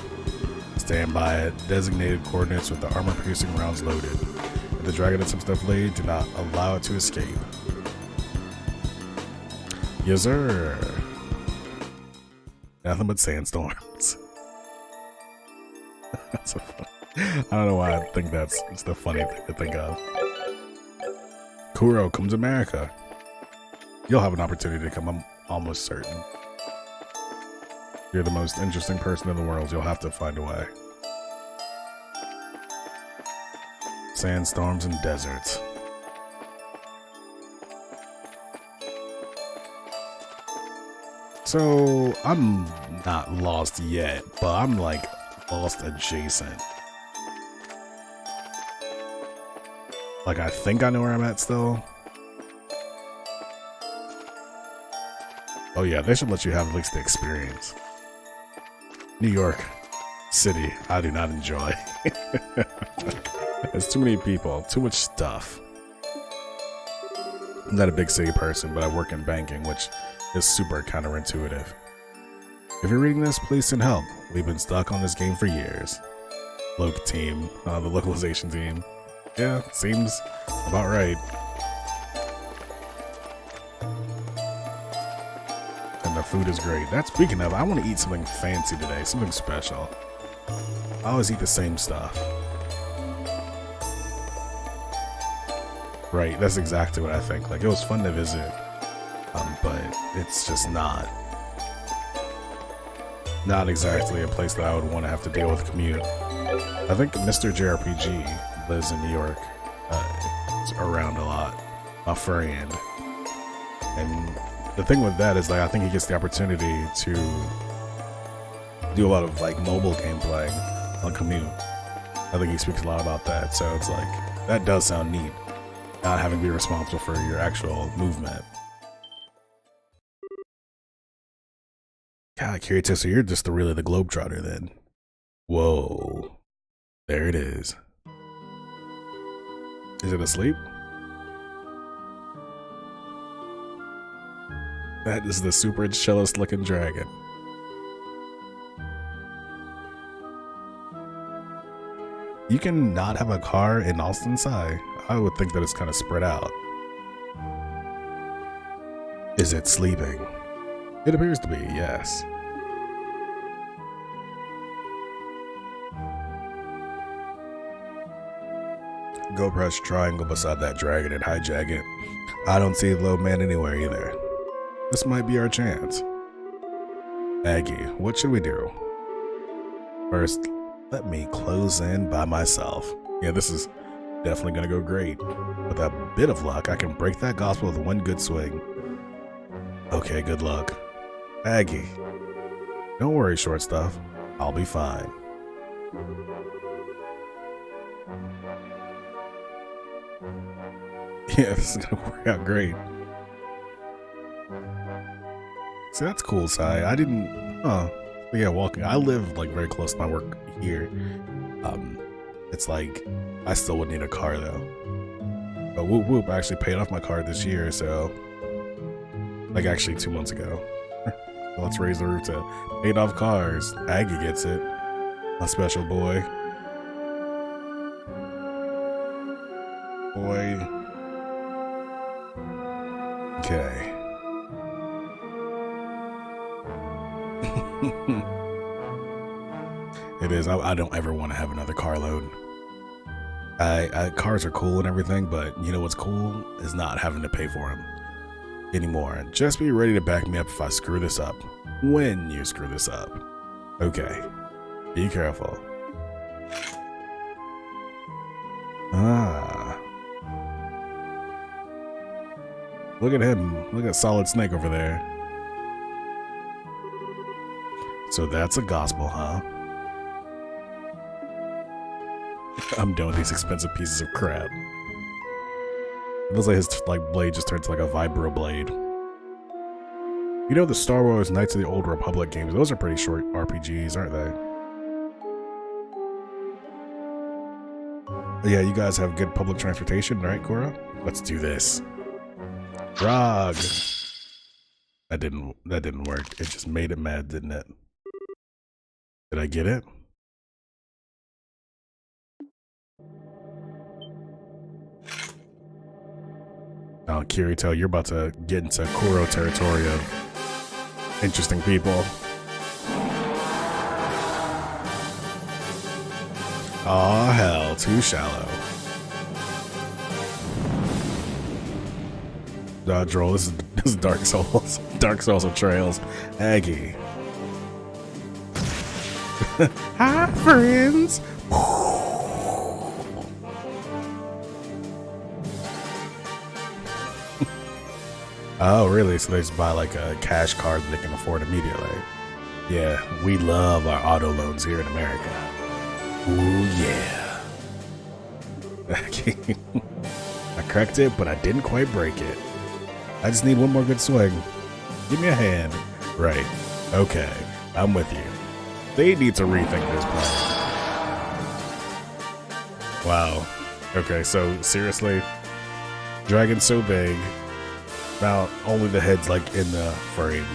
Stand by at designated coordinates with the armor-piercing rounds loaded. If the dragon attempts to flee, do not allow it to escape. Yes, sir. Nothing but sandstorms. That's so funny. I don't know why I think that's the funny thing to think of. Kuro, come to America. You'll have an opportunity to come, I'm almost certain. You're the most interesting person in the world. You'll have to find a way. Sandstorms and deserts. So, I'm not lost yet, but I'm like lost adjacent. Like, I think I know where I'm at still. Oh yeah, they should let you have at least the experience. New York City, I do not enjoy. There's too many people, too much stuff. I'm not a big city person, but I work in banking, which is super counterintuitive. If you're reading this, please send help. We've been stuck on this game for years. Loc team, the localization team. Yeah, seems about right. And the food is great. That's speaking of, I want to eat something fancy today, something special. I always eat the same stuff. Right, that's exactly what I think. Like, it was fun to visit, but it's just not exactly a place that I would want to have to deal with commute. I think Mr. JRPG lives in New York, it's around a lot, my friend. And the thing with that is, like, I think he gets the opportunity to do a lot of, like, mobile gameplay on commute. I think he speaks a lot about that, so it's like, that does sound neat, not having to be responsible for your actual movement. God, Kirito, so you're just really the globetrotter then. Whoa. There it is. Is it asleep? That is the super chillest looking dragon. You can not have a car in Austin, Sai. I would think that it's kind of spread out. Is it sleeping? It appears to be, yes. Go press triangle beside that dragon and hijack it. I don't see the low man anywhere either. This might be our chance. Aggie, what should we do? First, let me close in by myself. Yeah, this is definitely gonna go great. With a bit of luck, I can break that gospel with one good swing. Okay, good luck. Aggie, don't worry, short stuff. I'll be fine. Yeah, this is gonna work out great. See, that's cool, Sai. I didn't, yeah, walking. I live, like, very close to my work here. It's like, I still would need a car, though. But whoop whoop, I actually paid off my car this year, so, like, actually 2 months ago. Let's raise the roof to paid off cars. Aggie gets it. A special boy. Boy. Okay. It is. I don't ever want to have another car load. Cars are cool and everything, but you know what's cool is not having to pay for them anymore. Just be ready to back me up if I screw this up. When you screw this up. Okay. Be careful. Ah. Look at him. Look at Solid Snake over there. So that's a gospel, huh? I'm done with these expensive pieces of crap. It looks like his blade just turns like a vibro blade. You know the Star Wars Knights of the Old Republic games, those are pretty short RPGs, aren't they? Yeah, you guys have good public transportation, right, Cora? Let's do this. Rog. That didn't work. It just made it mad, didn't it? Did I get it? Oh, Kirito, you're about to get into Kuro territory of interesting people. Aw, hell, too shallow. Droll, this is Dark Souls. Dark Souls of Trails. Aggie. Hi, friends. Oh, really? So they just buy like a cash card that they can afford immediately. Yeah, we love our auto loans here in America. Ooh, yeah. I cracked it, but I didn't quite break it. I just need one more good swing. Give me a hand. Right. Okay, I'm with you. They need to rethink this plan. Wow. Okay, so seriously, dragon's so big. Now only the head's like in the frame.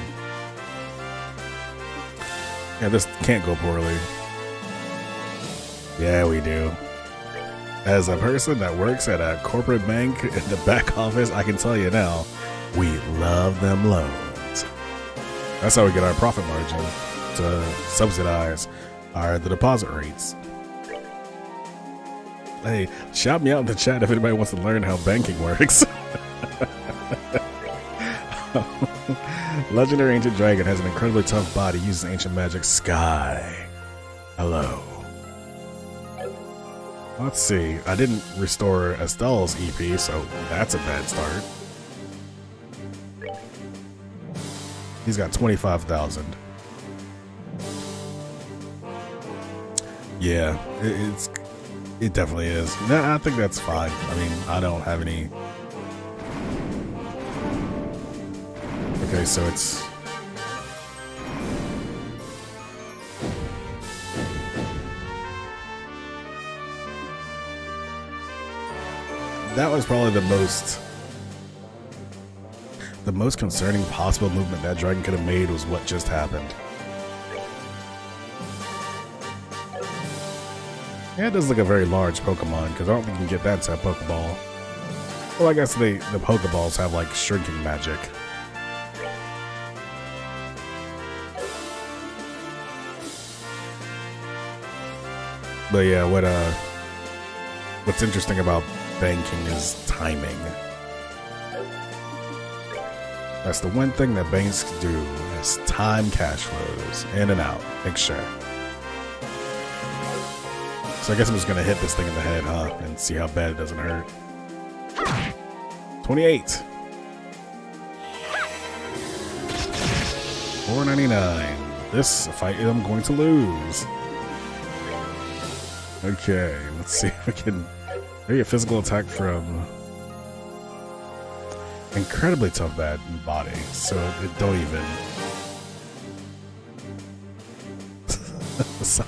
Yeah, this can't go poorly. Yeah, we do. As a person that works at a corporate bank in the back office, I can tell you now, we love them loans. That's how we get our profit margin to subsidize the deposit rates. Hey, shout me out in the chat if anybody wants to learn how banking works. Legendary Ancient Dragon has an incredibly tough body, uses ancient magic. Sky. Hello. Let's see. I didn't restore Estelle's EP, so that's a bad start. He's got 25,000. Yeah, it definitely is. I think that's fine. I mean, I don't have any. Okay, so it's. That was probably the most concerning possible movement that dragon could have made was what just happened. Yeah, it does look a very large Pokemon, because I don't think you can get that type of Pokeball. Well, I guess the Pokeballs have like shrinking magic. But yeah, what's interesting about banking is timing. That's the one thing that banks do is time cash flows in and out. Make sure. So I guess I'm just gonna hit this thing in the head, huh? And see how bad it doesn't hurt. 28. 499. This fight I'm going to lose. Okay, let's see if we can. Maybe a physical attack from incredibly tough bad body, so it don't even.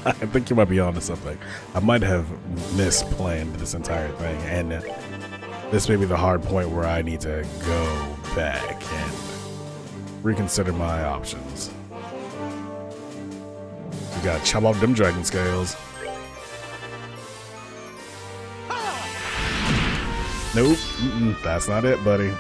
I think you might be onto something. I might have misplanned this entire thing, and this may be the hard point where I need to go back and reconsider my options. You gotta chop off them dragon scales. Nope, that's not it, buddy.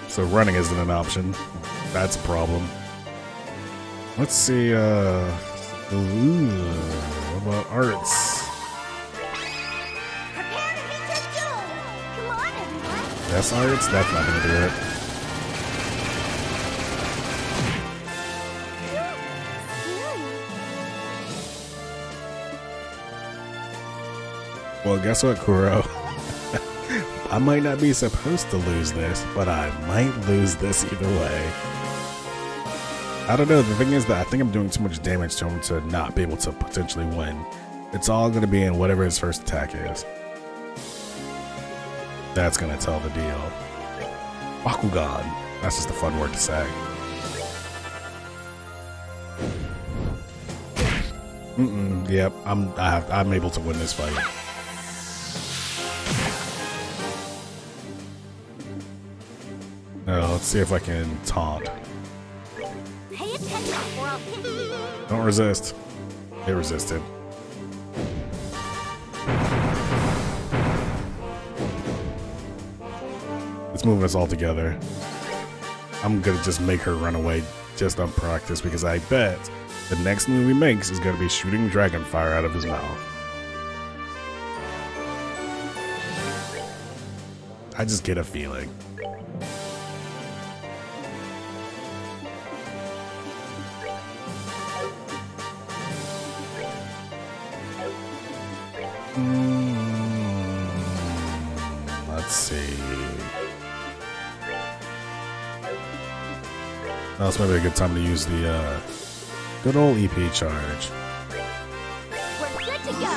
So running isn't an option. That's a problem. Let's see, what about arts? Prepare to meet your doom! Come on, everyone! That's arts? That's not gonna do it. Well, guess what, Kuro? I might not be supposed to lose this, but I might lose this either way. I don't know, the thing is that I think I'm doing too much damage to him to not be able to potentially win. It's all going to be in whatever his first attack is. That's going to tell the deal. Bakugan. That's just a fun word to say. Yep, I'm able to win this fight. Let's see if I can taunt. Pay attention or I'll hit you. Don't resist. It resisted. Let's move us all together. I'm gonna just make her run away just on practice because I bet the next move he makes is gonna be shooting dragon fire out of his mouth. I just get a feeling. Let's see. Now it's maybe a good time to use the good old EP charge. We're good to go!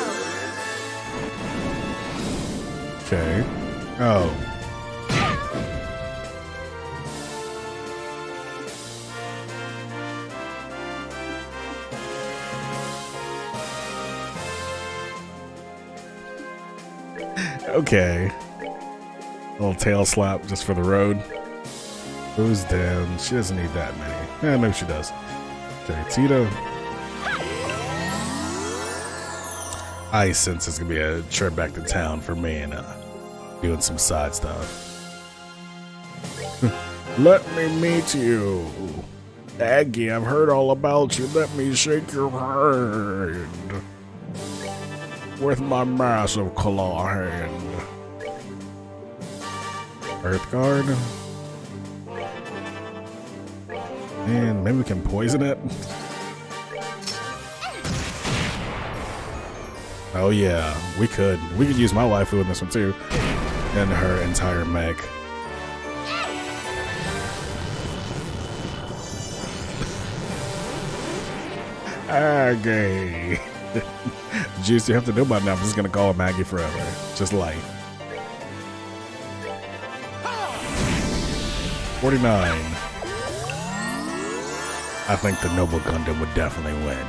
Okay. Oh. Okay. Little tail slap just for the road. Goes down. She doesn't need that many. Yeah, maybe she does. Okay, Tito. I sense it's gonna be a trip back to town for me and doing some side stuff. Let me meet you. Aggie, I've heard all about you. Let me shake your hand. With my massive claw hand. Earthguard. And maybe we can poison it. Oh yeah, we could. We could use my waifu in this one too. And her entire mech. Aggie. Juice, you have to know by now. I'm just gonna call her Maggie forever. Just life. 49. I think the Noble Gundam would definitely win.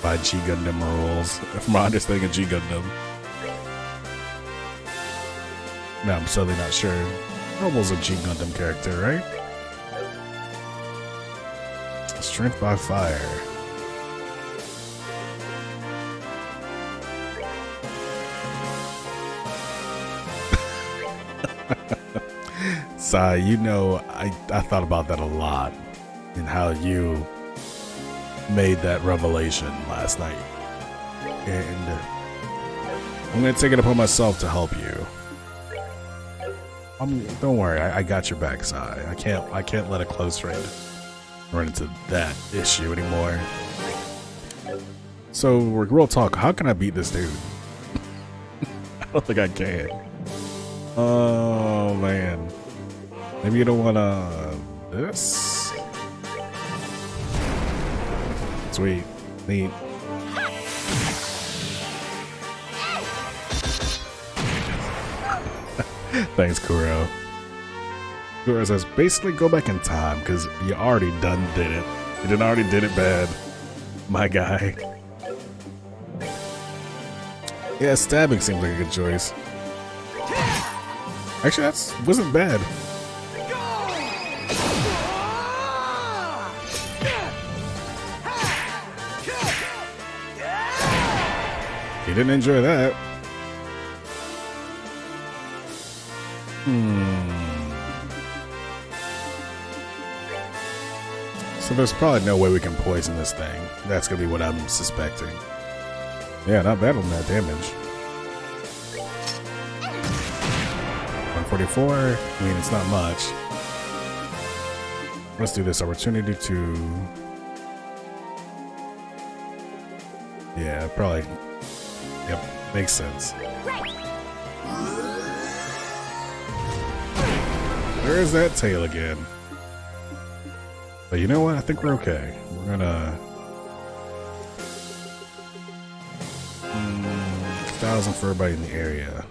By G Gundam rules. From my understanding of G Gundam. No, I'm certainly not sure. Noble's a G Gundam character, right? Strength by fire. Sai, you know, I thought about that a lot. And how you made that revelation last night. And I'm gonna take it upon myself to help you. Don't worry, I got your back, Sai. I can't let a close friend run into that issue anymore. So, real talk, how can I beat this dude? I don't think I can. Oh man. Maybe you don't wanna this? Sweet. Neat. Thanks, Kuro. Kuro says, basically go back in time, because you already did it. You already did it bad. My guy. Yeah, stabbing seems like a good choice. Actually, wasn't bad. You didn't enjoy that. So there's probably no way we can poison this thing. That's gonna be what I'm suspecting. Yeah, not bad on that damage. 144. I mean, it's not much. Let's do this. Opportunity to... Yeah, probably... Yep, makes sense. There's that tail again. But you know what? I think we're okay. We're gonna... 1,000 for everybody in the area.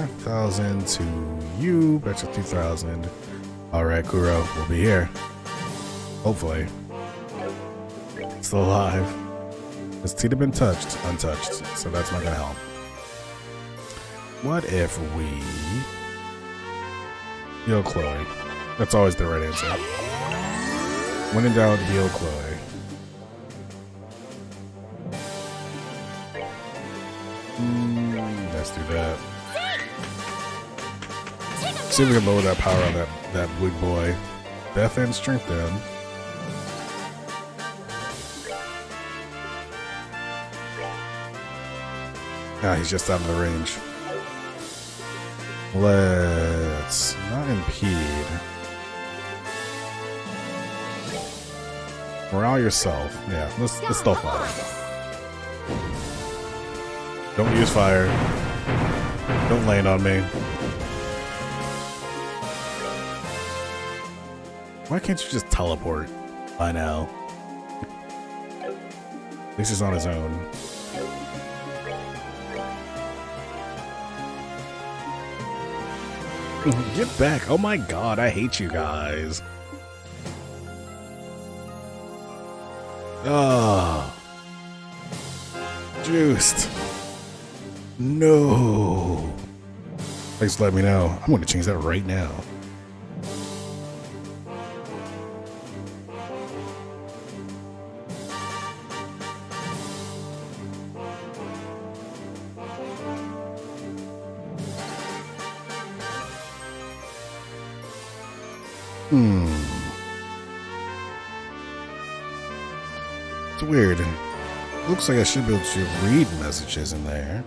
1,000 to you. Betcha 2,000. Alright, Kuro. We'll be here. Hopefully. Still alive. Has Tita been touched? Untouched. So that's not gonna help. What if we... Heal Chloe. That's always the right answer. When in doubt, heal Chloe. Let's do that. See if we can lower that power on that big boy. Death and strength then. Nah, he's just out of the range. Let's not impede. Morale yourself. Yeah, let's still fire. Don't use fire. Don't land on me. Why can't you just teleport by now? At least he's on his own. Get back. Oh my god, I hate you guys. Ah. Juiced. No. Thanks for letting me know. I'm going to change that right now. It's weird. Looks like I should be able to read messages in there.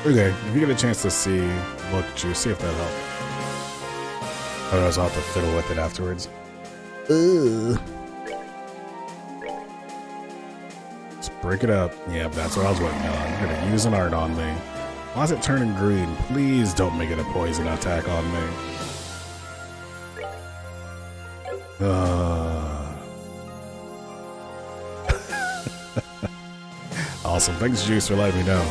Okay, if you get a chance to see, look, Juice, see if that helps. Otherwise, I'll have to fiddle with it afterwards. Let's break it up. Yeah, that's what I was waiting on. I'm gonna use an art on me. Why is it turning green? Please don't make it a poison attack on me. Awesome. Thanks, Juice, for letting me know.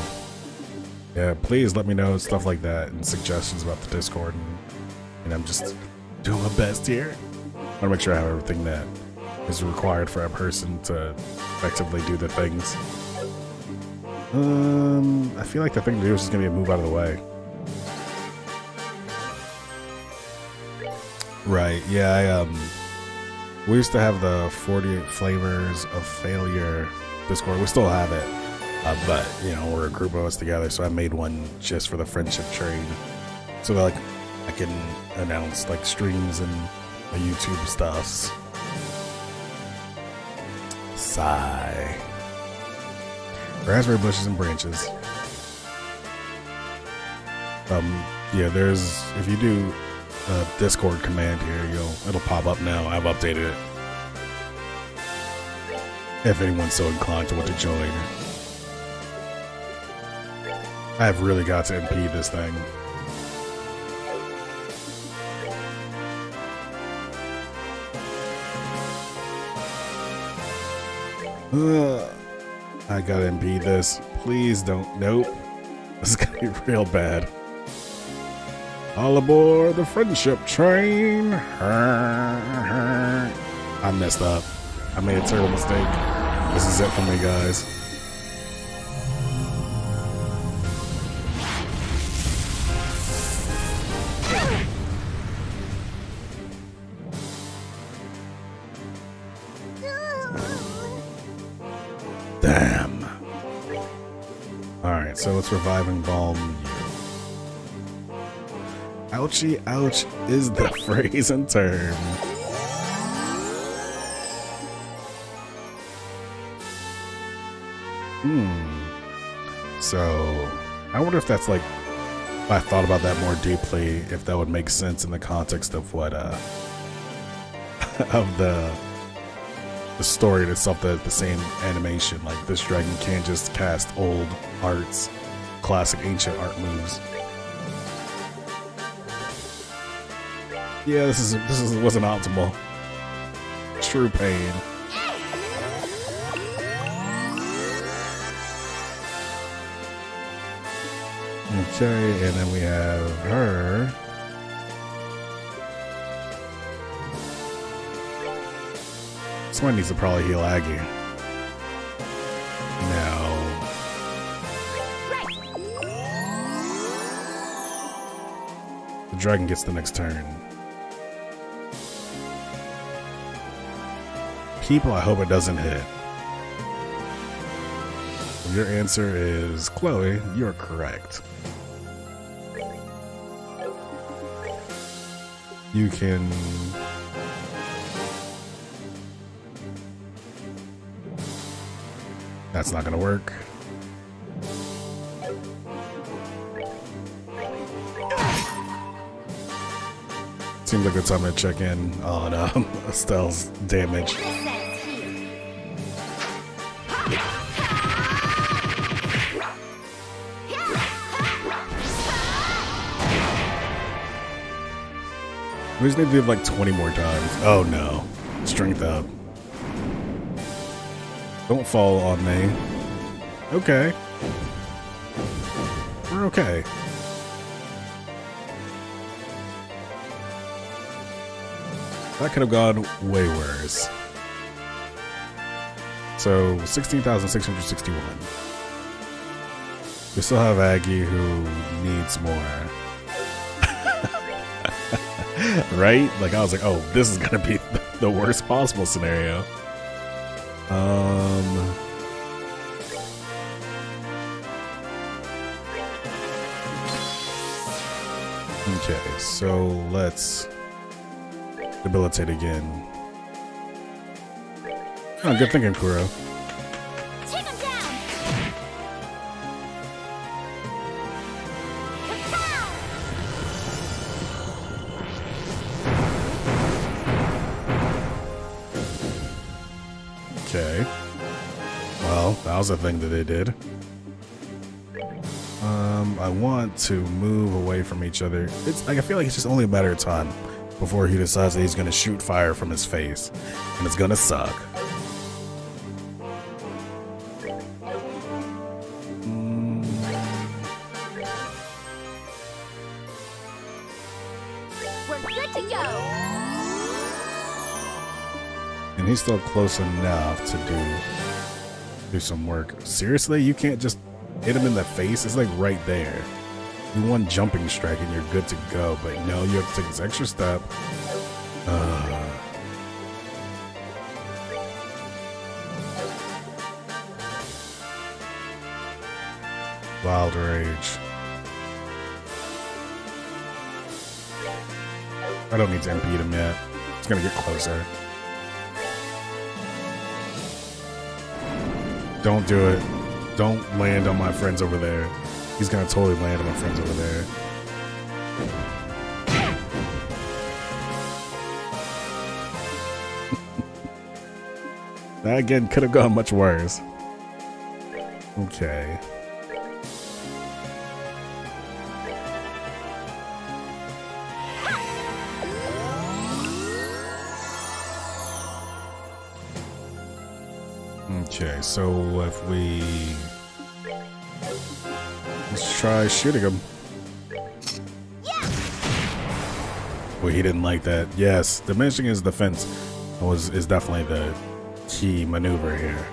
Yeah, please let me know stuff like that and suggestions about the Discord. And I'm just doing my best here. I want to make sure I have everything that is required for a person to effectively do the things. I feel like the thing to do is just going to be a move out of the way. Right, yeah, we used to have the 48 Flavors of Failure Discord. We still have it. But, you know, we're a group of us together, so I made one just for the friendship trade. So that, like, I can announce, like, streams and YouTube stuffs. Sigh. Raspberry bushes and branches. Yeah, there's, if you do a Discord command here, it'll pop up now. I've updated it. If anyone's so inclined to want to join. I've really got to impede this thing. I gotta impede this. Please don't. Nope. This is gonna be real bad. All aboard the friendship train. I messed up. I made a terrible mistake. This is it for me, guys. Damn. Alright, so it's reviving Balm you. Ouchie, ouch is the phrase and term. So, I wonder if that's like, if I thought about that more deeply, if that would make sense in the context of what, of the story in itself, the same animation. Like, this dragon can't just cast old arts, classic ancient art moves. Yeah, this wasn't optimal. True pain. Okay, and then we have her. Someone needs to probably heal Aggie. Now. The dragon gets the next turn. People, I hope it doesn't hit. Your answer is Chloe. You're correct. You can... That's not gonna work. Seems like it's time to check in on Estelle's damage. We just need to do it like 20 more times. Oh no. Strength up. Don't fall on me. Okay. We're okay. That could have gone way worse. So 16,661. We still have Aggie who needs more. Right? Like I was like, oh, this is gonna be the worst possible scenario. Okay, so let's debilitate again. Oh, good thinking, Kuro. Take him down. Kapow! Okay. Well, that was a thing that they did. I want to move away from each other. It's like I feel like it's just only a matter of time before he decides that he's gonna shoot fire from his face, and it's gonna suck. We're good to go. And he's still close enough to do some work. Seriously, you can't just hit him in the face? It's like right there. You one jumping strike and you're good to go, but no, you have to take this extra step. Wild Rage. I don't need to impede him yet. It's gonna get closer. Don't do it. Don't land on my friends over there. He's gonna totally land on my friends over there. That again could have gone much worse. Okay. Okay, so if we let's try shooting him. Yeah. Well, he didn't like that. Yes, diminishing his defense is definitely the key maneuver here.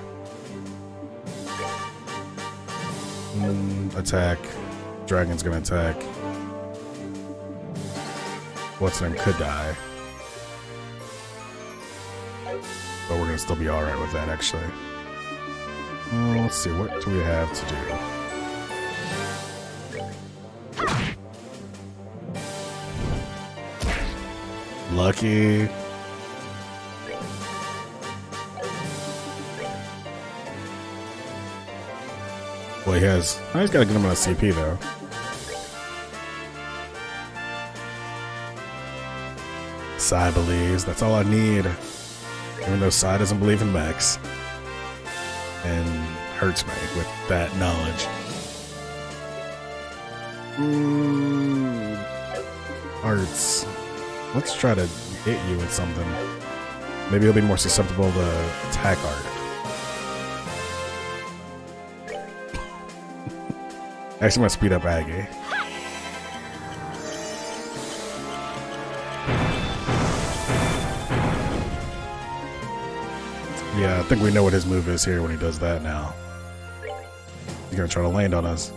Attack. Dragon's gonna attack. What's name could die. But we're gonna still be alright with that, actually. Let's see, what do we have to do? Lucky. Well, he's got a good amount of CP, though. Sai believes. That's all I need. Even though Sai doesn't believe in Max. And hurts me with that knowledge. Arts. Let's try to hit you with something. Maybe he'll be more susceptible to attack art. Actually, I'm gonna speed up Aggie. Yeah, I think we know what his move is here when he does that now. He's gonna try to land on us.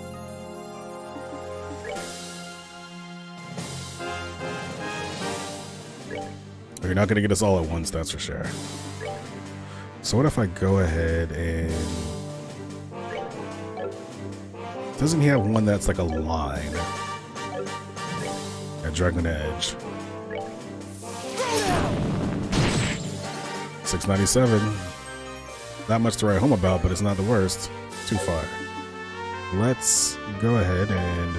You're not gonna get us all at once, that's for sure. So what if I go ahead and... Doesn't he have one that's like a line? Yeah, Dragon Edge. 697. Not much to write home about, but it's not the worst. Too far. Let's go ahead and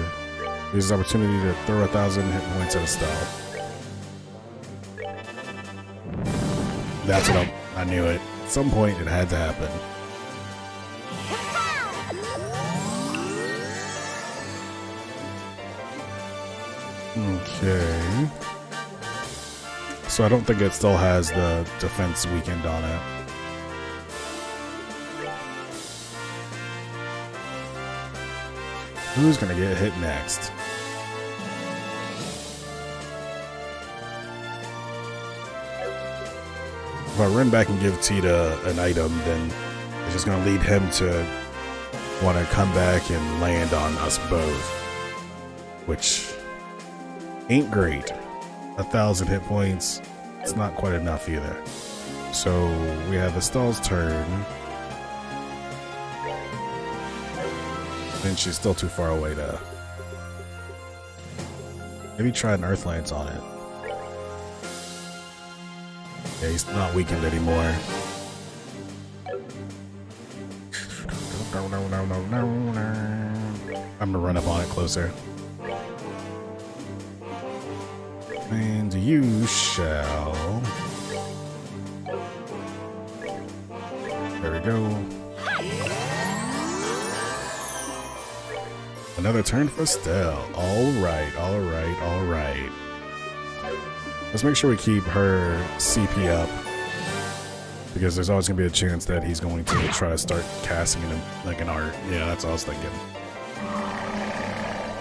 use this opportunity to throw 1,000 hit points at Estelle. That's what I knew it. At some point, it had to happen. Okay. So I don't think it still has the defense weakened on it. Who's gonna get hit next? if I run back and give Tita an item, then it's just gonna lead him to want to come back and land on us both, which ain't great. 1,000 hit points, it's not quite enough either. So we have Estelle's turn. And she's still too far away to... Maybe try an Earth Lance on it. Yeah, he's not weakened anymore. I'm gonna run up on it closer. And you shall... There we go. Another turn for Estelle. Alright, alright, alright. Let's make sure we keep her CP up, because there's always going to be a chance that he's going to try to start casting in like an art. Yeah, that's what I was thinking.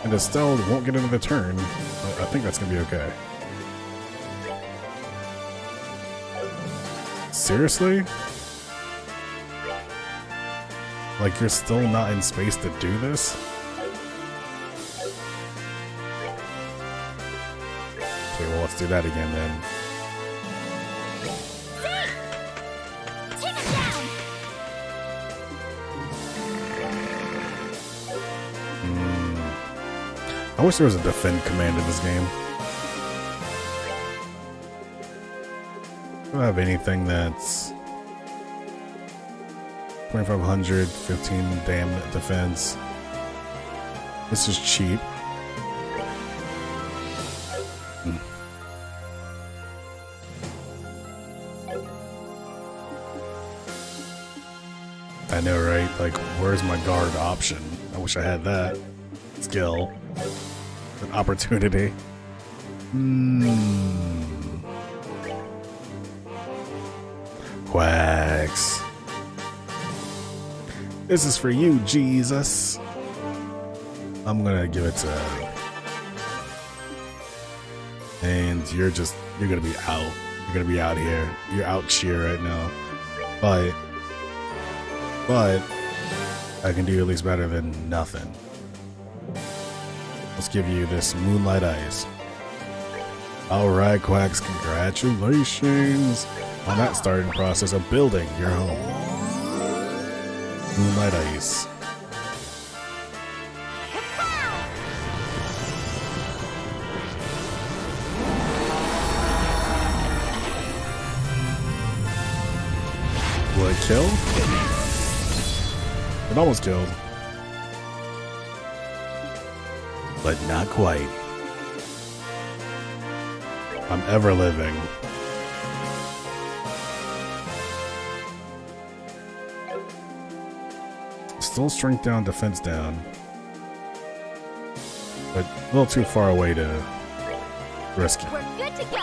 And Estelle won't get another turn, but I think that's going to be okay. Seriously? Like, you're still not in space to do this? Okay, well, let's do that again then. Take him down. I wish there was a defend command in this game. I don't have anything that's 2,500, 15 damn defense. This is cheap. I know, right? Like, where's my guard option? I wish I had that skill. An opportunity. Quacks. This is for you, Jesus. I'm gonna give it to... And you're gonna be out. You're gonna be out here. You're out cheer right now. But I can do at least better than nothing. Let's give you this Moonlight Ice. Alright, Quacks, congratulations on that starting process of building your home. Moonlight Ice. Will it kill? It almost killed. But not quite. I'm ever living. Still strength down, defense down. But a little too far away to risk it. We're good to go.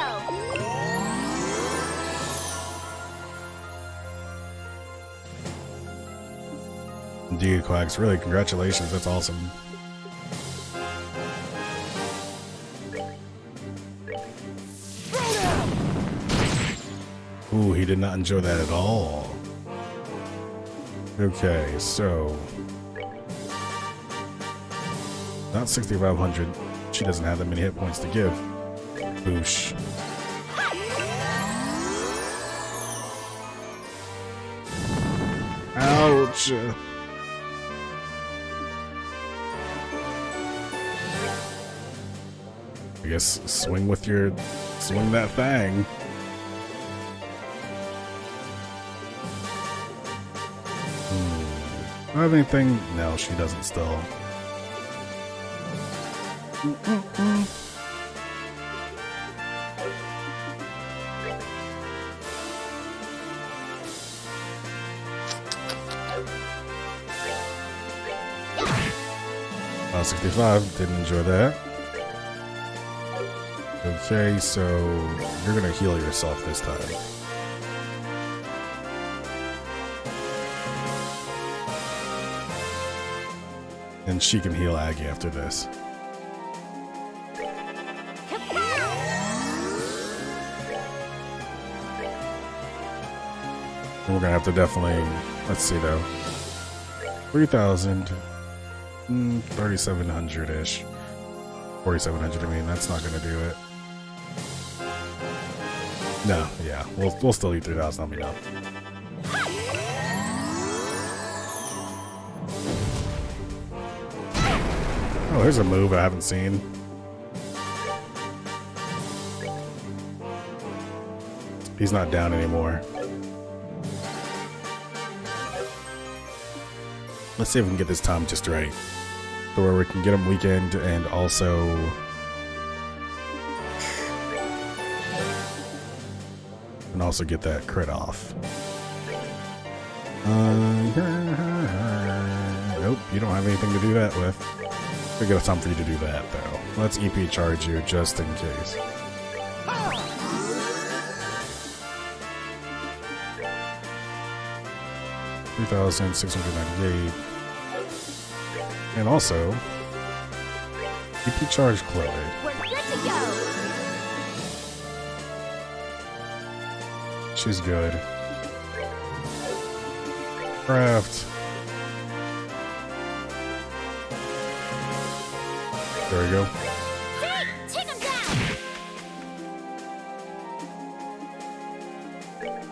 Indeed, Quacks. Really, congratulations. That's awesome. Ooh, he did not enjoy that at all. Okay, so... Not 6,500. She doesn't have that many hit points to give. Boosh. Ouch! I guess swing that thing. Do I have anything? No, she doesn't still. Oh, 65, didn't enjoy that. Okay, so you're gonna heal yourself this time. And she can heal Aggie after this. we're gonna have to definitely, let's see though. 3,000, 3,700-ish. 4,700, I mean, that's not gonna do it. No, yeah, we'll still eat 3,000, I'll be done. Oh, here's a move I haven't seen. He's not down anymore. Let's see if we can get this time just right. So where we can get him weakened and also... and also get that crit off. Nope, you don't have anything to do that with. We got time for you to do that, though. Let's EP charge you just in case. $3,698. And also, EP charge Chloe. We're good to go. She's good. Craft. There we go. Take him down.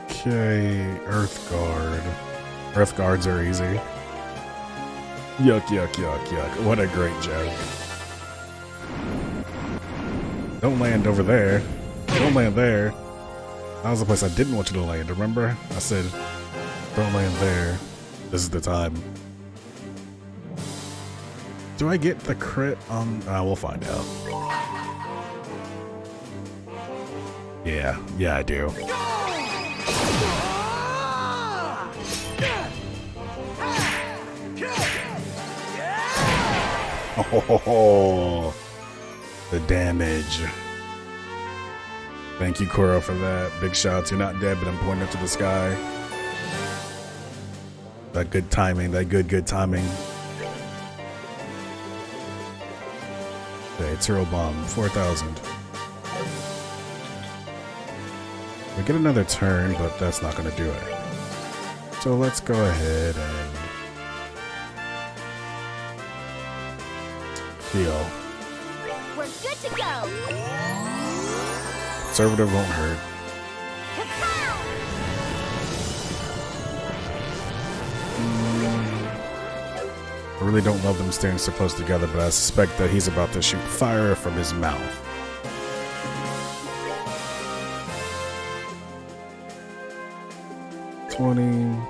Okay, Earth Guard. Earth Guards are easy. Yuck, yuck, yuck, yuck. What a great joke. Don't land over there. Don't land there. That was the place I didn't want you to land, remember? I said, don't land there. This is the time. Do I get the crit on... we'll find out. Yeah, I do. Oh, the damage. Thank you, Kuro, for that. Big shots. You're not dead, but I'm pointing up to the sky. That good timing. That good timing. Okay, Turo Bomb. 4,000. We get another turn, but that's not going to do it. So let's go ahead and heal. We're good to go. Conservative won't hurt. I really don't love them staying so close together, but I suspect that he's about to shoot fire from his mouth. $20,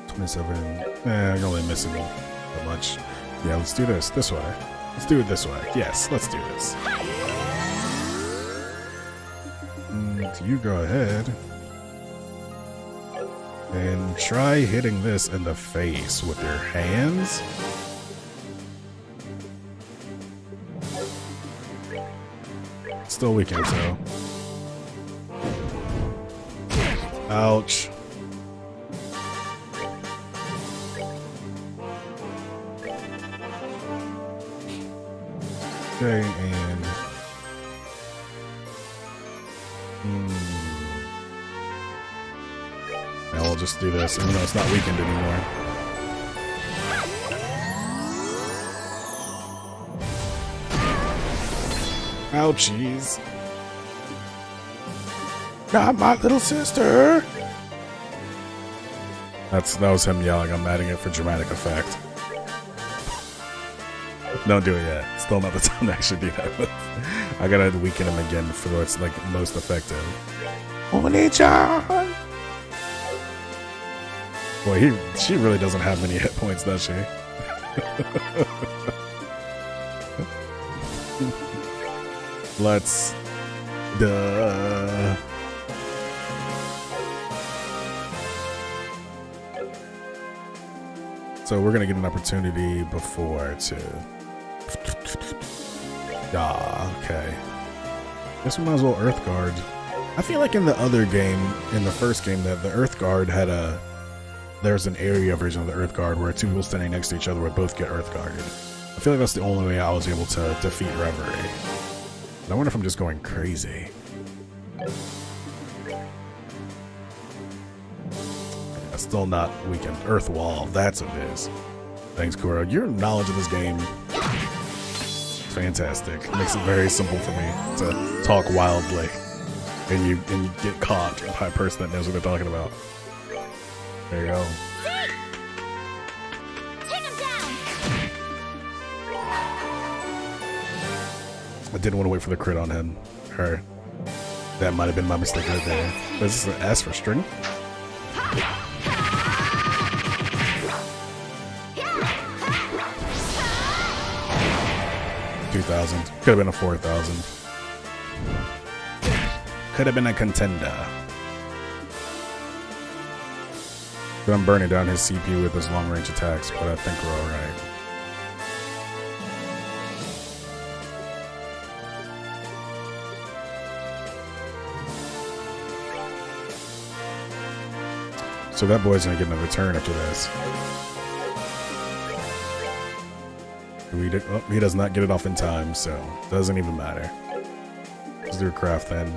$27. You're only missing that much. Yeah, let's do this way. Let's do it this way. Yes, let's do this. You go ahead and try hitting this in the face with your hands. Still weakened, so. Ouch. Okay, and now we'll just do this, even though it's not weakened anymore. Ouchies. Not my little sister. That was him yelling. I'm adding it for dramatic effect. Don't do it yet. Still not the time to actually do that. But I gotta weaken him again for what's like most effective. Oni-chan! Boy, she really doesn't have many hit points, does she? Let's... Duh. So we're gonna get an opportunity before to... okay. Guess we might as well Earth Guard. I feel like in the other game, in the first game, that the Earth Guard had a... There's an area version of the Earth Guard where two people standing next to each other would both get Earth Guarded. I feel like that's the only way I was able to defeat Reverie. And I wonder if I'm just going crazy. still not weakened. Earth Wall, that's what it is. Thanks, Kuro. Your knowledge of this game is fantastic. It makes it very simple for me to talk wildly. And you get caught by a person that knows what they're talking about. There you go. Take him down. I didn't want to wait for the crit on him. Her. That might have been my mistake right there. Is this an S for string? 2,000. Could have been a 4,000. Could have been a contender. But I'm burning down his CPU with his long range attacks, but I think we're alright. So that boy's gonna get another turn after this. He does not get it off in time, so doesn't even matter. Let's do a craft then.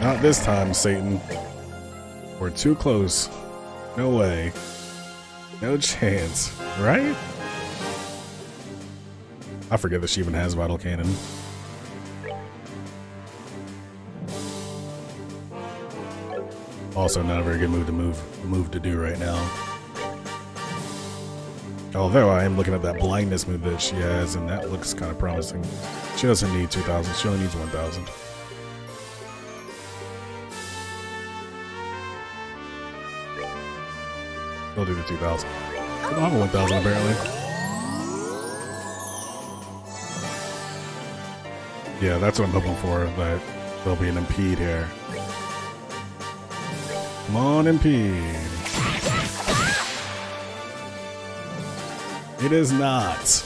Not this time, Satan. We're too close. No way. No chance, right? I forget that she even has Vital Cannon. Also, not a very good move to do right now. Although I am looking at that blindness move that she has, and that looks kind of promising. She doesn't need 2,000. She only needs 1,000. We'll do the 2,000. I don't have a 1,000 apparently. Yeah, that's what I'm hoping for, that there'll be an impede here. Come on, impede. It is not.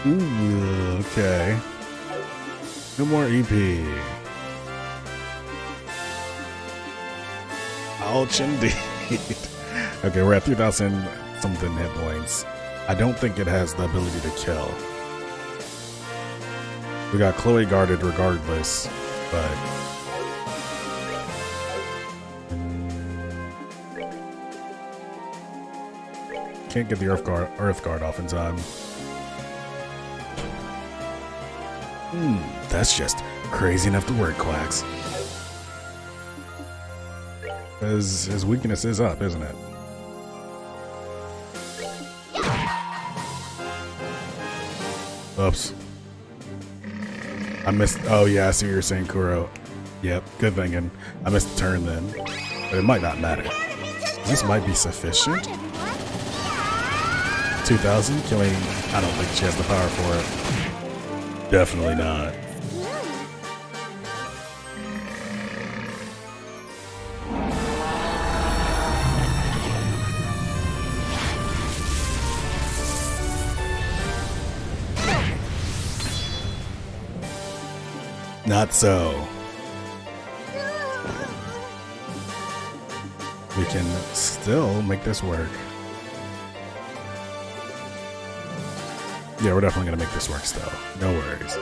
Ooh, okay. No more EP. Ouch, indeed. Okay, we're at 3,000 something hit points. I don't think it has the ability to kill. We got Chloe guarded regardless, but... Can't get the Earth Guard off in time. That's just crazy enough to work, Quacks. His weakness is up, isn't it? Oops. I missed. Oh, yeah, I see what you're saying, Kuro. Yep, good thinking. I missed the turn then. But it might not matter. This might be sufficient. 2,000 killing. I don't think she has the power for it. Definitely not. Not so. We can still make this work. Yeah, we're definitely gonna make this work still. No worries.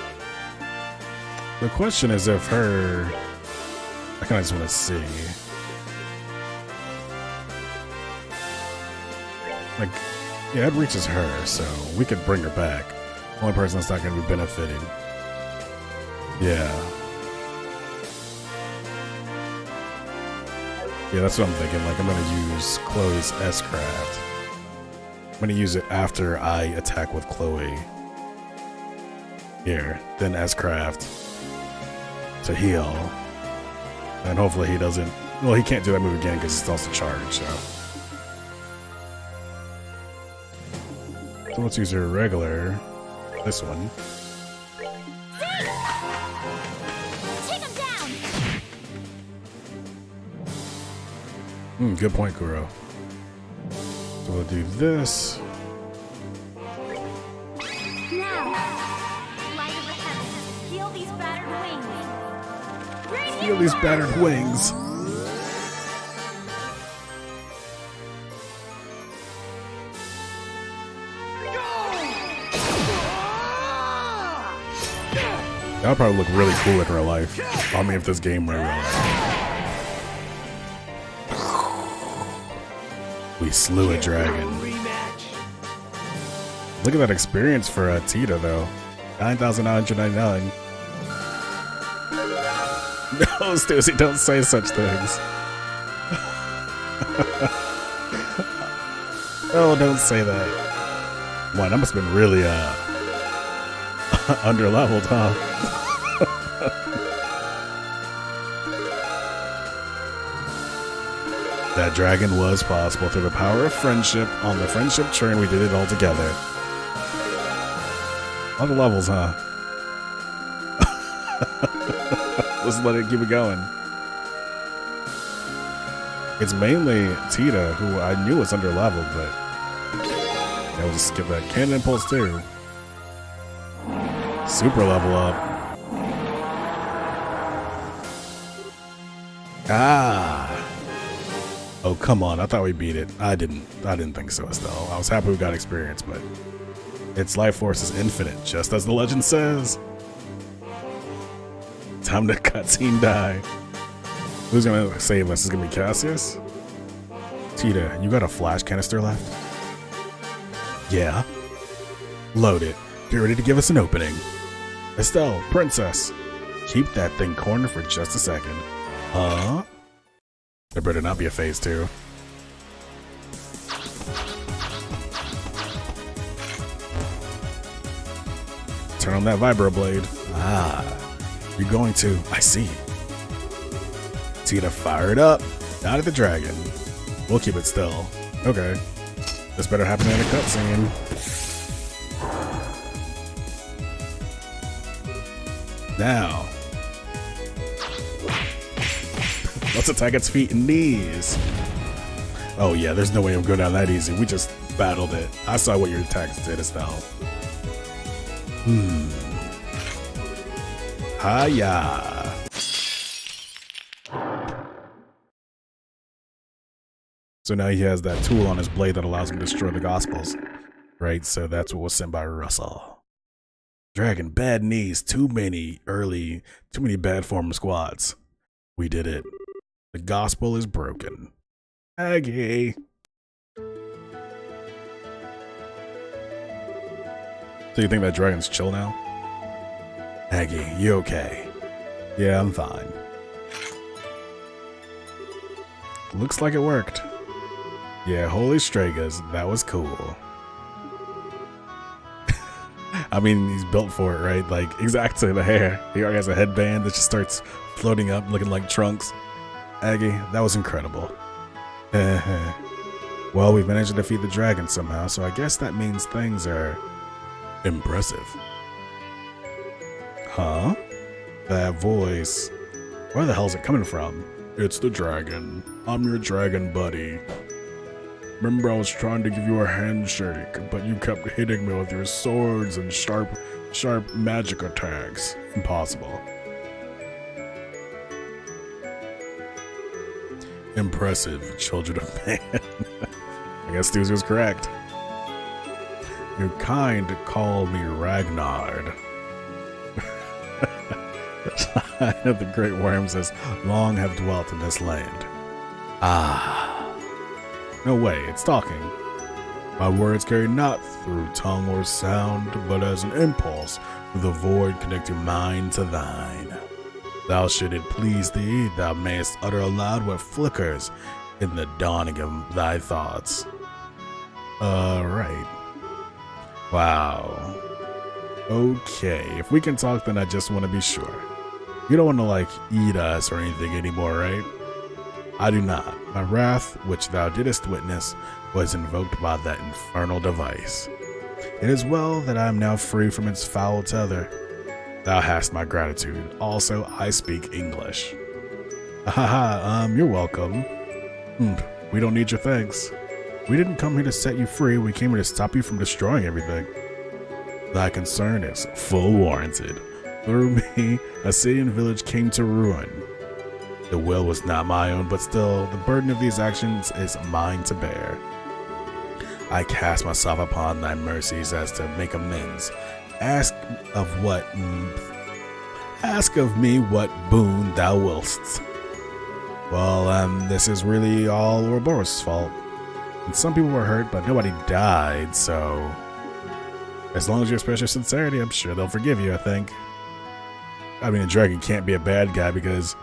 The question is if her... I kinda just wanna see. Like, yeah, it reaches her, so we could bring her back. Only person that's not gonna be benefiting. Yeah. Yeah, that's what I'm thinking. Like, I'm gonna use Chloe's S-Craft. I'm gonna use it after I attack with Chloe. Here, then S-Craft to heal. And hopefully he doesn't... Well, he can't do that move again because he still has to charge, so... So let's use her regular. This one. Good point, Kuro. So we'll do this. Now, light of the heavens, feel these battered wings. Feel these battered wings. That would probably look really cool in real life. I mean, if this game were real life. We slew a dragon. Look at that experience for Tita, though. 9,999. No, Stussy, don't say such things. Oh, don't say that. Wow, that must have been really, under-leveled, huh? That dragon was possible through the power of friendship. On the friendship train, we did it all together. All the levels, huh? Let's let it keep it going. It's mainly Tita, who I knew was under-leveled, but I will just skip that. Cannon Impulse too. Super level up. Ah. Oh, come on. I thought we beat it. I didn't think so, Estelle. I was happy we got experience, but its life force is infinite, just as the legend says. Time to cutscene die. Who's gonna save us? Is it gonna be Cassius? Tita, you got a flash canister left? Yeah. Load it. Get ready to give us an opening. Estelle, princess, keep that thing cornered for just a second. Huh? There better not be a phase 2. Turn on that vibroblade. Ah, you're going to. I see. Tita, fire it up. Out of the dragon. We'll keep it still. Okay. This better happen in a cutscene. Now. Let's attack its feet and knees. Oh yeah, there's no way I'm going down that easy. We just battled it. I saw what your attacks did, Estelle. Hiya. So now he has that tool on his blade that allows him to destroy the Gospels. Right, so that's what was sent by Russell. Dragon, bad knees, too many bad form squads. We did it. The Gospel is broken. Aggie. So you think that dragon's chill now? Aggie, you okay? Yeah, I'm fine. Looks like it worked. Yeah, holy Stragas, that was cool. I mean, he's built for it, right? Like, exactly the hair. He already has a headband that just starts floating up looking like Trunks. Aggie, that was incredible. Well, we've managed to defeat the dragon somehow, so I guess that means things are impressive. Huh? That voice. Where the hell's it coming from? It's the dragon. I'm your dragon buddy. Remember, I was trying to give you a handshake, but you kept hitting me with your swords and sharp magic attacks. Impossible. Impressive, children of man. I guess Stussy was correct. Your kind call me Ragnard. The great worms has long have dwelt in this land. Ah. No way, it's talking. My words carry not through tongue or sound, but as an impulse through the void connecting mine to thine. Thou should it please thee, thou mayest utter aloud what flickers in the dawning of thy thoughts. Right. Wow. Okay, if we can talk, then I just want to be sure. You don't want to, like, eat us or anything anymore, right? I do not. My wrath, which thou didst witness, was invoked by that infernal device. It is well that I am now free from its foul tether. Thou hast my gratitude. Also, I speak English. Haha, you're welcome. We don't need your thanks. We didn't come here to set you free, we came here to stop you from destroying everything. Thy concern is full warranted. Through me, a city and village came to ruin. The will was not my own, but still, the burden of these actions is mine to bear. I cast myself upon thy mercies as to make amends. Ask of what Ask of me what boon thou willst. Well, this is really all Ouroboros' fault. And some people were hurt, but nobody died, so... As long as you express your sincerity, I'm sure they'll forgive you, I think. I mean, a dragon can't be a bad guy because...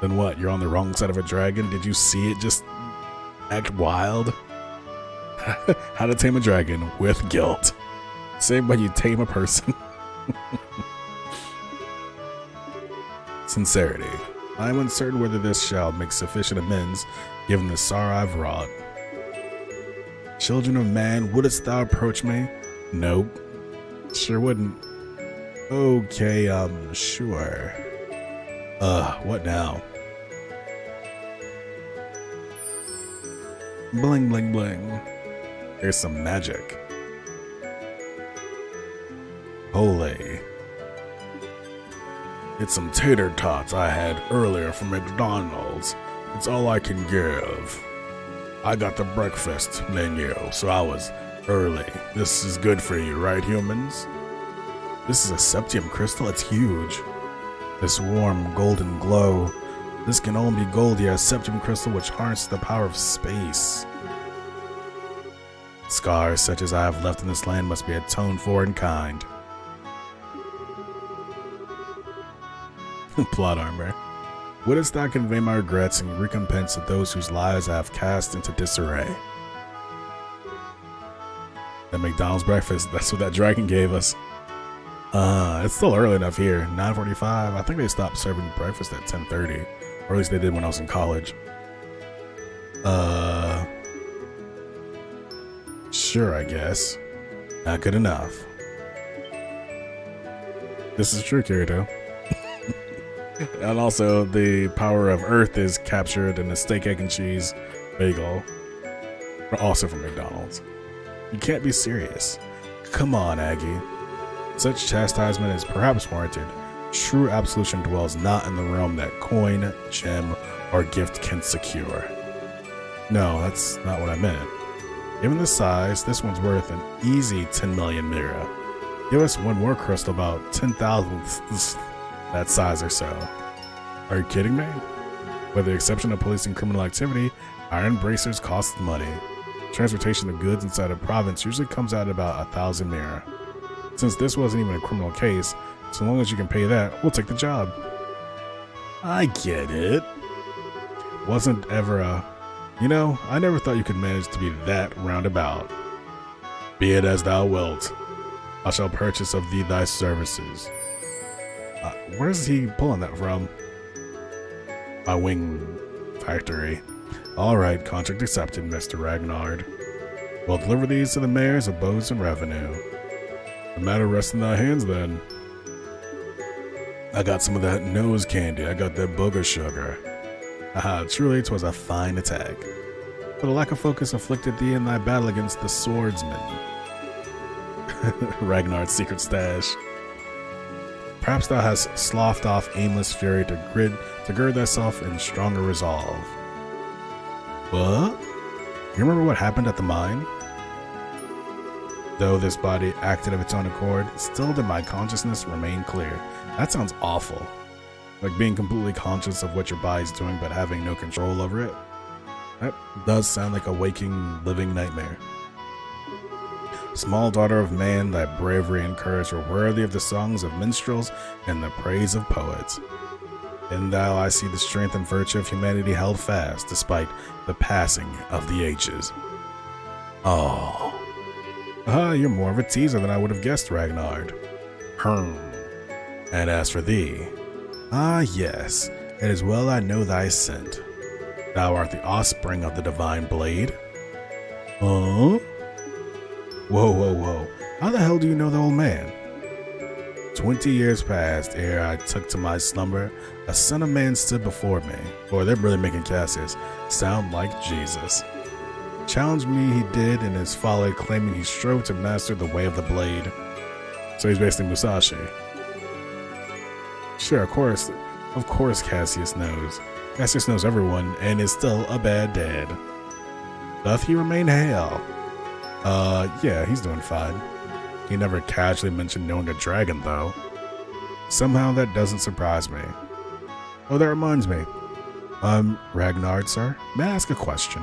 Then what, you're on the wrong side of a dragon? Did you see it just act wild? How to tame a dragon with guilt. Same way you tame a person. Sincerity. I am uncertain whether this shall make sufficient amends, given the sorrow I've wrought. Children of man, wouldst thou approach me? Nope. Sure wouldn't. Okay, sure. What now? Bling, bling, bling. Here's some magic. Holy. It's some tater tots I had earlier from McDonald's. It's all I can give. I got the breakfast menu, so I was early. This is good for you, right, humans? This is a septium crystal. It's huge. This warm golden glow. This can only be Goldia, a septium crystal which harnesses the power of space. Scars such as I have left in this land must be atoned for in kind. Plot armor. Wouldst thou convey my regrets and recompense to those whose lives I have cast into disarray? That McDonald's breakfast, that's what that dragon gave us. It's still early enough here. 9:45. I think they stopped serving breakfast at 10:30. Or at least they did when I was in college. Sure, I guess. Not good enough. This is true, Kirito. And also, the power of Earth is captured in a steak, egg, and cheese bagel. Also from McDonald's. You can't be serious. Come on, Aggie. Such chastisement is perhaps warranted. True absolution dwells not in the realm that coin, gem, or gift can secure. No, that's not what I meant. Given the size, this one's worth an easy 10 million mira. Give us one more crystal about 10,000th that size or so. Are you kidding me? With the exception of policing criminal activity, iron bracers cost money. Transportation of goods inside a province usually comes out about 1,000 mira. Since this wasn't even a criminal case, so long as you can pay that, we'll take the job. I get it. Wasn't ever a... You know, I never thought you could manage to be that roundabout. Be it as thou wilt. I shall purchase of thee thy services. Where's he pulling that from? My wing factory. Alright, contract accepted, Mr. Ragnard. We'll deliver these to the mayors of abodes and revenue. The matter rests in thy hands then. I got some of that nose candy, I got that booger sugar. Aha, truly 'twas a fine attack. But a lack of focus afflicted thee in thy battle against the swordsman. Ragnard's secret stash. Perhaps thou hast sloughed off aimless fury to gird thyself in stronger resolve. What? You remember what happened at the mine? Though this body acted of its own accord, still did my consciousness remain clear. That sounds awful. Like being completely conscious of what your body's doing but having no control over it. That does sound like a waking, living nightmare. Small daughter of man, thy bravery and courage were worthy of the songs of minstrels and the praise of poets. In thou I see the strength and virtue of humanity held fast, despite the passing of the ages. Oh. You're more of a teaser than I would have guessed, Ragnard. And as for thee, yes, it is well I know thy scent. Thou art the offspring of the divine blade. Huh? Whoa. How the hell do you know the old man? 20 years passed ere I took to my slumber. A son of man stood before me. Boy, they're really making Cassius sound like Jesus. Challenged me he did in his folly, claiming he strove to master the way of the blade. So he's basically Musashi. Sure, of course Cassius knows. Cassius knows everyone and is still a bad dad. Doth he remain hale? Yeah, he's doing fine. He never casually mentioned knowing a dragon, though. Somehow that doesn't surprise me. Oh, that reminds me. Ragnar, sir, may I ask a question?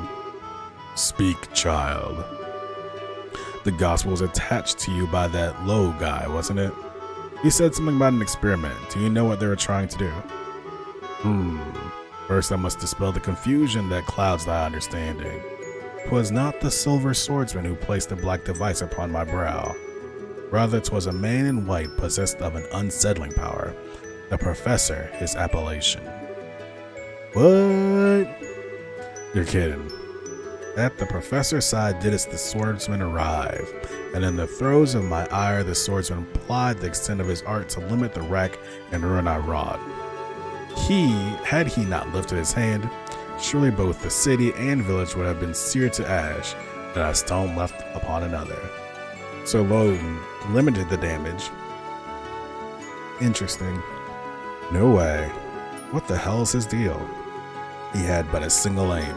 Speak, child. The gospel was attached to you by that Lowe guy, wasn't it? He said something about an experiment. Do you know what they were trying to do? First I must dispel the confusion that clouds thy understanding. 'Twas not the silver swordsman who placed the black device upon my brow. Rather, 'twas a man in white possessed of an unsettling power. The professor, his appellation. What? You're kidding. At the professor's side didst the swordsman arrive, and in the throes of my ire the swordsman plied the extent of his art to limit the rack and ruin I wrought. Had he not lifted his hand, surely both the city and village would have been seared to ash, not a stone left upon another. So Loden limited the damage. Interesting. No way. What the hell is his deal? He had but a single aim,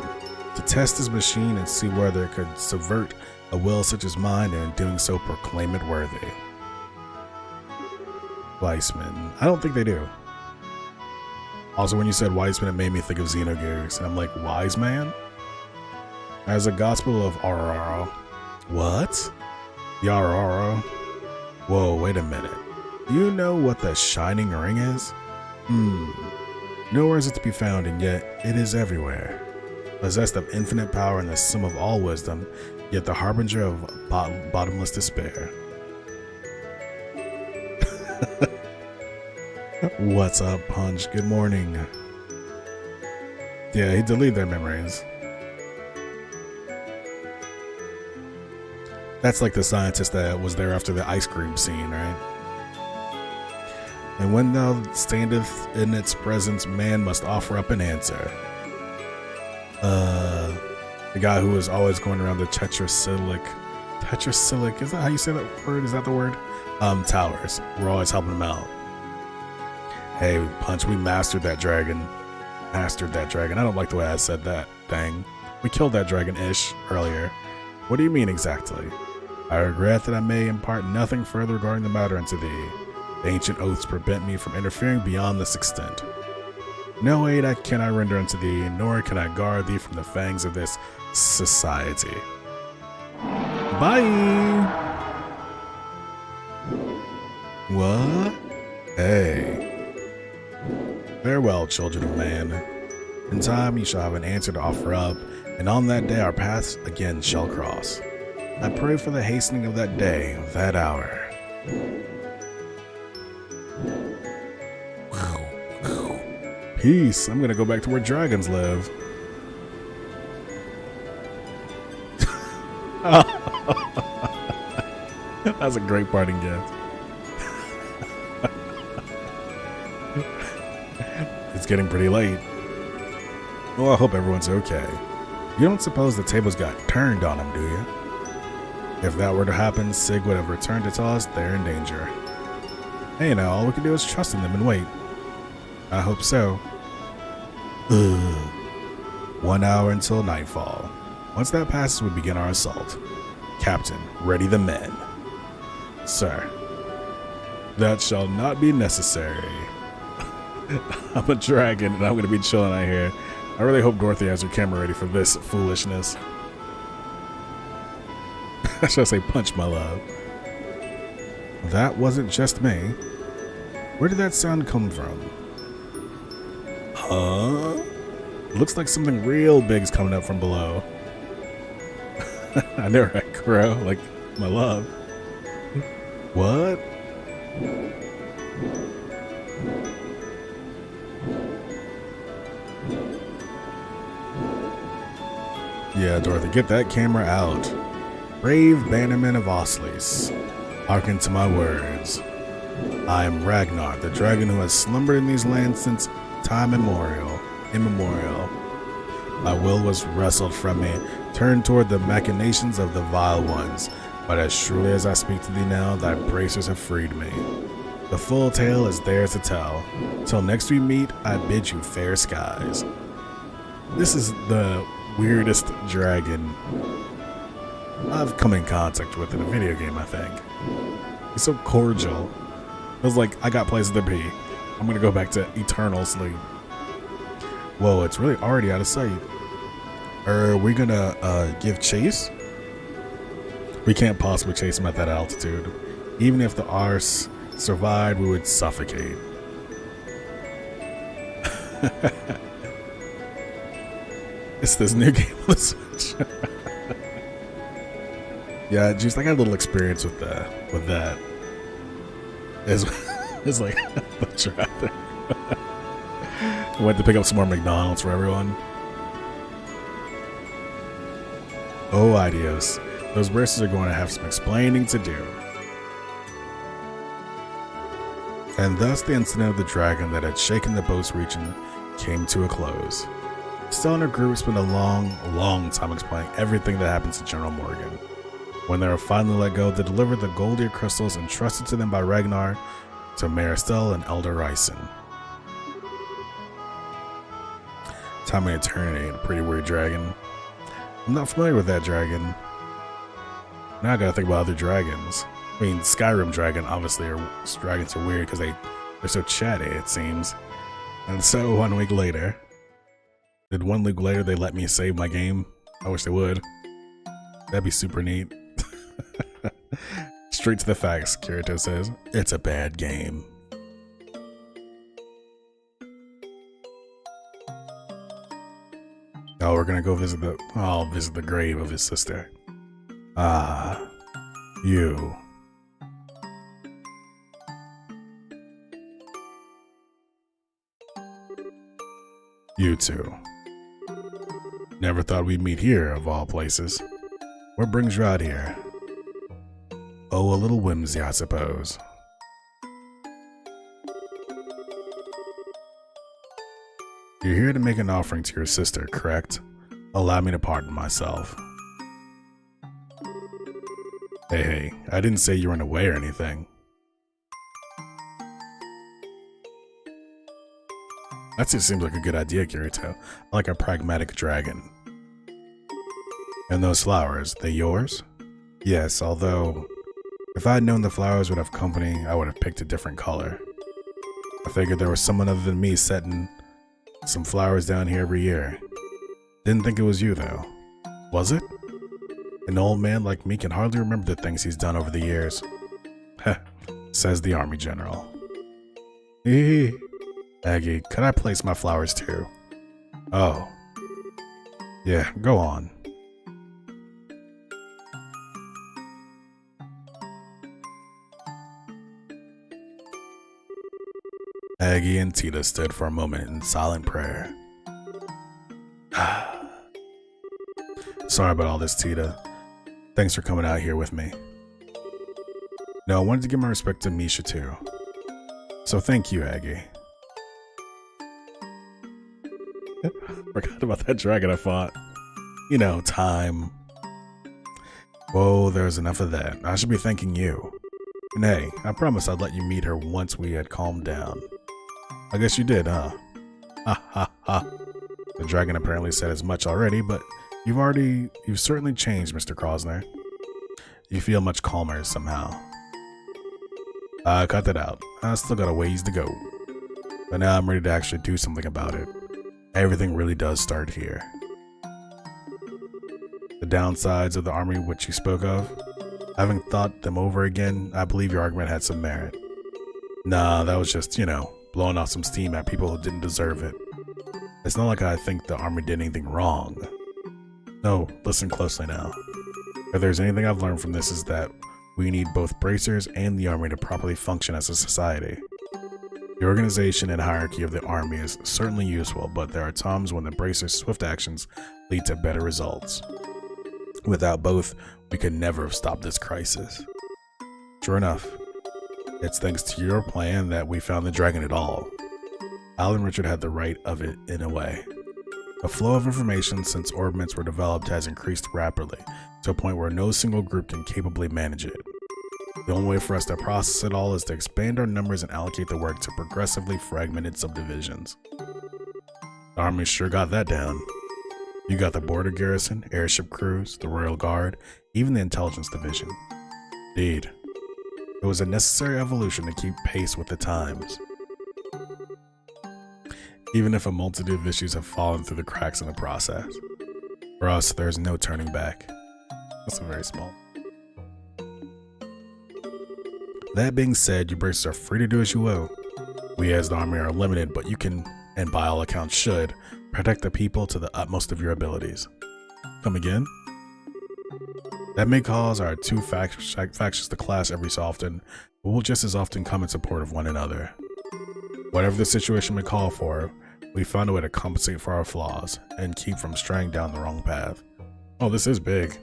to test his machine and see whether it could subvert a will such as mine, and in doing so proclaim it worthy. Weissman. I don't think they do. Also, when you said Weissman, it made me think of Xenogears, and I'm like, wise man? As a gospel of Aurora. What? The Aurora? Whoa, wait a minute. Do you know what the Shining Ring is? Nowhere is it to be found, and yet it is everywhere. Possessed of infinite power and the sum of all wisdom, yet the harbinger of bottomless despair. What's up, Punch? Good morning. Yeah, he deleted their memories. That's like the scientist that was there after the ice cream scene, right? And when thou standeth in its presence, man must offer up an answer. The guy who was always going around the tetracyclic, is that how you say that word? Is that the word? Towers. We're always helping him out. Hey, Punch, we mastered that dragon. I don't like the way I said that. Dang. We killed that dragon-ish earlier. What do you mean exactly? I regret that I may impart nothing further regarding the matter unto thee. The ancient oaths prevent me from interfering beyond this extent. No aid can I render unto thee, nor can I guard thee from the fangs of this society. Bye! What? Hey. Farewell, children of man. In time you shall have an answer to offer up, and on that day our paths again shall cross. I pray for the hastening of that day, of that hour. Peace. I'm gonna go back to where dragons live. That's a great parting gift. It's getting pretty late. Well, I hope everyone's okay. You don't suppose the tables got turned on them, do you? If that were to happen, Sig would have returned to tell us they're in danger. Hey, now all we can do is trust in them and wait. I hope so. 1 hour until nightfall. Once that passes, we begin our assault. Captain, ready the men. Sir, that shall not be necessary. I'm a dragon and I'm going to be chilling out here. I really hope Dorothy has her camera ready for this foolishness. Should I say punch, my love? That wasn't just me. Where did that sound come from? Huh? Looks like something real big's coming up from below. I know, right, Crow? Like, my love. What? Yeah, Dorothy, get that camera out. Brave bannerman of Oslis, hearken to my words. I am Ragnar, the dragon who has slumbered in these lands since time immemorial. My will was wrested from me, turned toward the machinations of the vile ones, but as surely as I speak to thee now, thy bracers have freed me. The full tale is theirs to tell. Till next we meet, I bid you fair skies. This is the weirdest dragon I've come in contact with in a video game, I think. He's so cordial. It was like, I got places to be. I'm gonna go back to eternal sleep. Whoa, it's really already out of sight. Are we gonna give chase? We can't possibly chase him at that altitude. Even if the Ars survived, we would suffocate. It's this new game on the Switch. Yeah, just I got a little experience with that. It's like the traffic. I went to pick up some more McDonald's for everyone. Oh, ideas. Those races are going to have some explaining to do. And thus the incident of the dragon that had shaken the Boast region came to a close. Stella and her group spent a long time explaining everything that happened to General Morgan. When they were finally let go, they delivered the Goldier crystals entrusted to them by Ragnar to Mayor Estelle and Elder Ryson. Time and Eternity, a pretty weird dragon. I'm not familiar with that dragon. Now I gotta think about other dragons. I mean, Skyrim dragon, obviously, dragons are weird because they're so chatty, it seems. And so 1 week later, they let me save my game? I wish they would. That'd be super neat. Straight to the facts, Kirito says. It's a bad game. Oh, we're gonna go visit the grave of his sister. Ah, you. You two. Never thought we'd meet here, of all places. What brings you out here? Oh, a little whimsy, I suppose. You're here to make an offering to your sister, correct? Allow me to pardon myself. Hey, I didn't say you ran away or anything. That just seems like a good idea, Kirito. Like a pragmatic dragon. And those flowers, they yours? Yes, although, if I had known the flowers would have company, I would have picked a different color. I figured there was someone other than me setting some flowers down here every year. Didn't think it was you, though. Was it? An old man like me can hardly remember the things he's done over the years. Heh, says the army general. Hee. Aggie, could I place my flowers too? Oh. Yeah, go on. Aggie and Tita stood for a moment in silent prayer. Sorry about all this, Tita. Thanks for coming out here with me. No, I wanted to give my respect to Misha too. So thank you, Aggie. Forgot about that dragon I fought. You know, time. Whoa, there's enough of that. I should be thanking you. And hey, I promised I'd let you meet her once we had calmed down. I guess you did, huh? Ha ha ha. The dragon apparently said as much already, but you've certainly changed, Mr. Krosner. You feel much calmer somehow. Cut that out. I still got a ways to go. But now I'm ready to actually do something about it. Everything really does start here. The downsides of the army which you spoke of, having thought them over again, I believe your argument had some merit. Nah, that was just, blowing off some steam at people who didn't deserve it. It's not like I think the army did anything wrong. No, listen closely now. If there's anything I've learned from this is that we need both bracers and the army to properly function as a society. The organization and hierarchy of the army is certainly useful, but there are times when the bracers' swift actions lead to better results. Without both, we could never have stopped this crisis. Sure enough, it's thanks to your plan that we found the dragon at all. Al and Richard had the right of it in a way. The flow of information since orbments were developed has increased rapidly, to a point where no single group can capably manage it. The only way for us to process it all is to expand our numbers and allocate the work to progressively fragmented subdivisions. The army sure got that down. You got the border garrison, airship crews, the royal guard, even the intelligence division. Indeed. It was a necessary evolution to keep pace with the times. Even if a multitude of issues have fallen through the cracks in the process. For us, there is no turning back. That's very small. That being said, you bracers are free to do as you will. We as the army are limited, but you can, and by all accounts should, protect the people to the utmost of your abilities. Come again? That may cause our two factions to clash every so often, but we'll just as often come in support of one another. Whatever the situation may call for, we found a way to compensate for our flaws and keep from straying down the wrong path. Oh, this is big.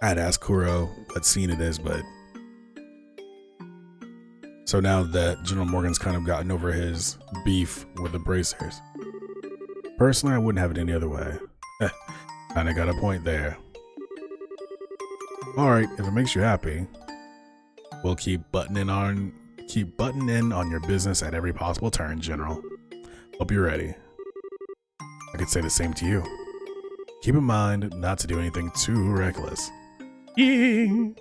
I'd ask Kuro what scene it is, but... So now that General Morgan's kind of gotten over his beef with the bracers. Personally, I wouldn't have it any other way. Kinda got a point there. Alright, if it makes you happy, we'll keep butting in on your business at every possible turn, General. Hope you're ready. I could say the same to you. Keep in mind not to do anything too reckless. Ying!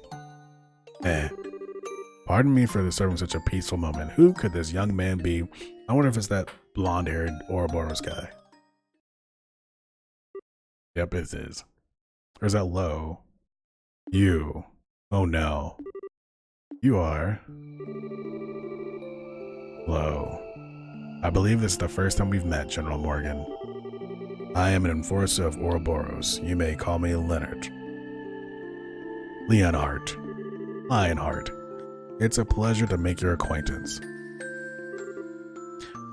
Pardon me for disturbing such a peaceful moment. Who could this young man be? I wonder if it's that blonde-haired Ouroboros guy. Yep, it is. Or is that Lo? You. Oh no. You are... Lo. I believe this is the first time we've met, General Morgan. I am an enforcer of Ouroboros. You may call me Leonard. Lionheart. It's a pleasure to make your acquaintance.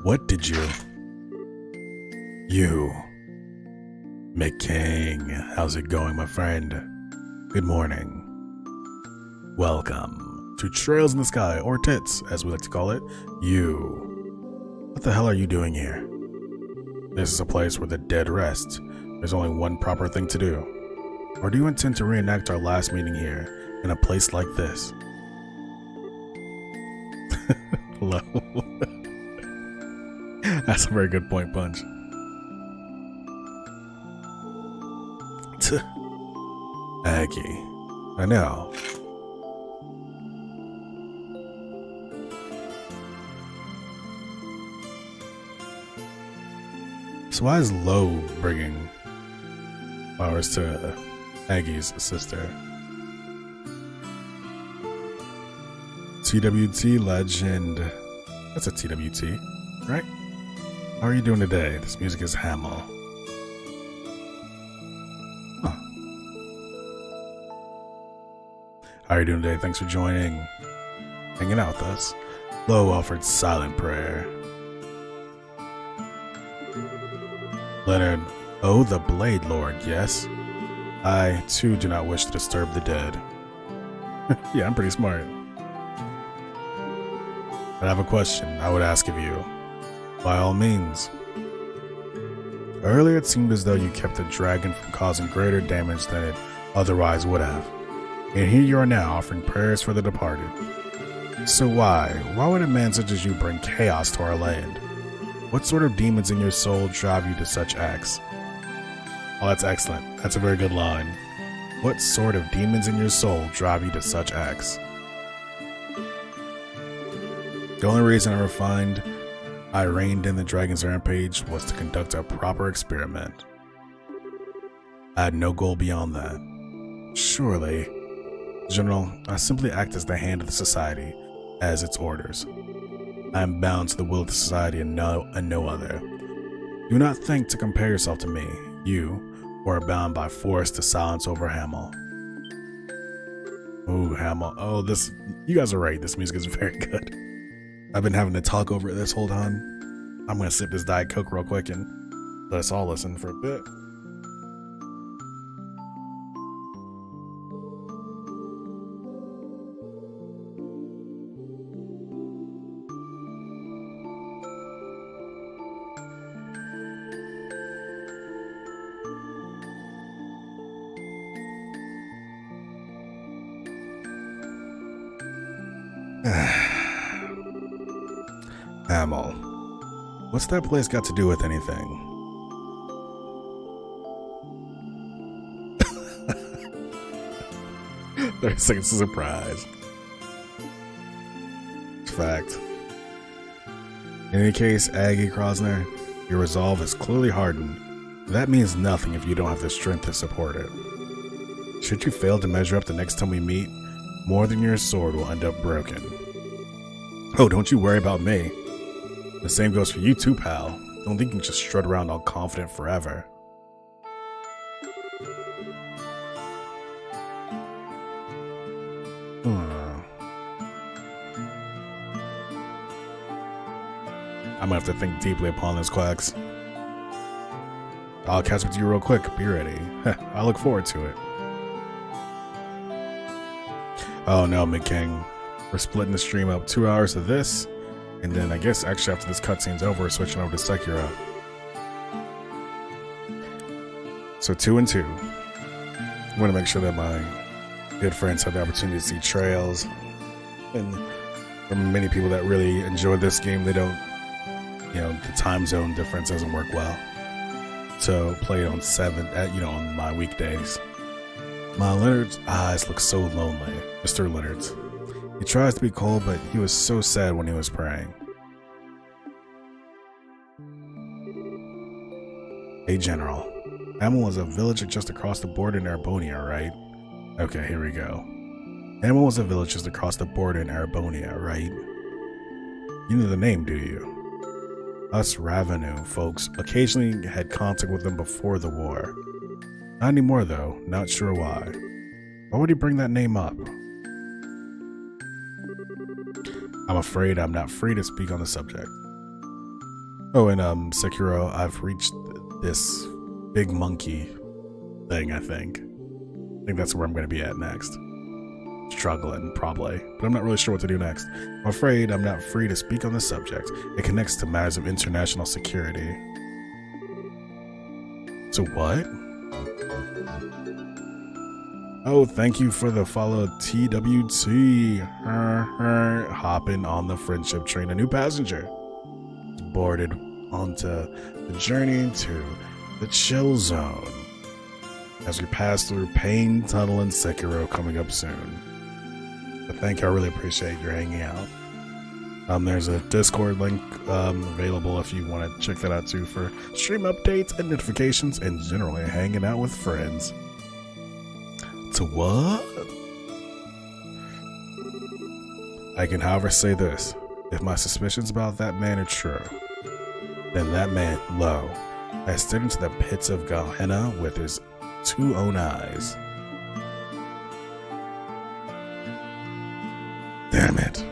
What did you... You... McKing, how's it going, my friend? Good morning. Welcome to Trails in the Sky, or TITS, as we like to call it. You. What the hell are you doing here? This is a place where the dead rest. There's only one proper thing to do. Or do you intend to reenact our last meeting here, in a place like this? Hello. That's a very good point, Punch. Aggie. I know. So why is Lo bringing flowers to Aggie's sister? TWT Legend. That's a TWT, right? How are you doing today? This music is Hamel. Huh. How are you doing today? Thanks for joining. Hanging out with us. Lo offered silent prayer. Leonard, oh, the Blade Lord, yes? I, too, do not wish to disturb the dead. Yeah, I'm pretty smart. But I have a question I would ask of you. By all means. Earlier it seemed as though you kept the dragon from causing greater damage than it otherwise would have. And here you are now offering prayers for the departed. So why would a man such as you bring chaos to our land? What sort of demons in your soul drive you to such acts? Oh, that's excellent. That's a very good line. What sort of demons in your soul drive you to such acts? The only reason I reined in the dragon's rampage was to conduct a proper experiment. I had no goal beyond that. Surely, General, I simply act as the hand of the society, as its orders. I am bound to the will of the society and no other. Do not think to compare yourself to me, you, who are bound by force to silence over Hamel. Ooh, Hamel. Oh, you guys are right, this music is very good. I've been having to talk over it this whole time. I'm gonna sip this Diet Coke real quick and let us all listen for a bit. Hamel, what's that place got to do with anything? 30 seconds of surprise. Fact. In any case, Aggie Krosner, your resolve is clearly hardened. That means nothing if you don't have the strength to support it. Should you fail to measure up the next time we meet, more than your sword will end up broken. Oh, don't you worry about me. The same goes for you too, pal. Don't think you can just strut around all confident forever. I'm gonna have to think deeply upon this, Quacks. I'll catch up to you real quick. Be ready. I look forward to it. Oh no, McKing. We're splitting the stream up 2 hours of this, and then I guess actually after this cutscene's over, we're switching over to Sekiro. So 2 and 2. I want to make sure that my good friends have the opportunity to see trails. And for many people that really enjoy this game, they don't, the time zone difference doesn't work well. So play it on on my weekdays. My Leonard's eyes look so lonely. Mr. Leonard's. He tries to be cold, but he was so sad when he was praying. Hey, General. Amel is a village just across the border in Erebonia, right? Okay, here we go. Amel is a village just across the border in Erebonia, right? You know the name, do you? Us Ravenu folks occasionally had contact with them before the war. Not anymore, though. Not sure why. Why would he bring that name up? I'm afraid I'm not free to speak on the subject. Oh, and Sekiro, I've reached this big monkey thing, I think. I think that's where I'm going to be at next. Struggling, probably. But I'm not really sure what to do next. I'm afraid I'm not free to speak on the subject. It connects to matters of international security. So what? Oh, thank you for the follow, TWT. Hopping on the friendship train, a new passenger. Boarded onto the journey to the chill zone. As we pass through Pain Tunnel and Sekiro coming up soon. But thank you, I really appreciate your hanging out. There's a Discord link available if you want to check that out too for stream updates and notifications and generally hanging out with friends. To what? I can however say this, if my suspicions about that man are true, then that man, lo, has stared into the pits of Gehenna with his 2 own eyes. Damn it.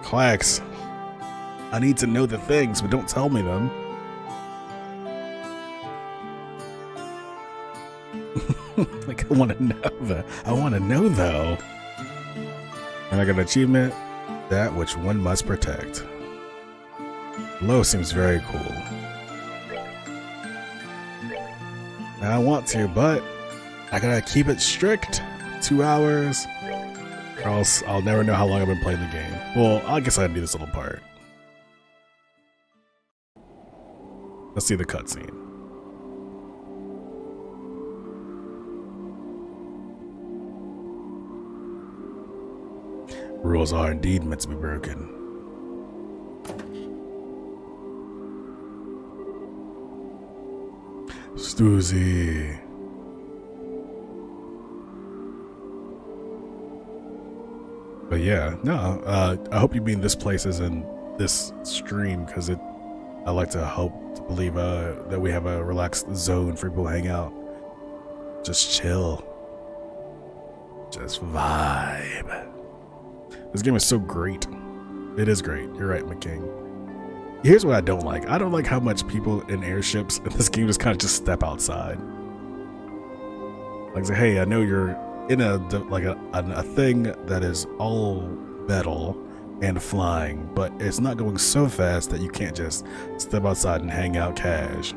Clax, I need to know the things, but don't tell me them. Like, I want to know that. I want to know, though. And I got an achievement, that which one must protect. Lo seems very cool. I want to, but I gotta keep it strict. 2 hours. Or else I'll never know how long I've been playing the game. Well, I guess I gotta do this little part. Let's see the cutscene. Rules are indeed meant to be broken. Stoozy. But yeah, no, I hope you mean this place is in this stream, because I like to hope to believe that we have a relaxed zone for people to hang out. Just chill. Just vibe. This game is so great. It is great. You're right, McKing. Here's what I don't like. I don't like how much people in airships in this game just kind of just step outside. Like say, hey, I know you're in a thing that is all metal and flying, but it's not going so fast that you can't just step outside and hang out cash.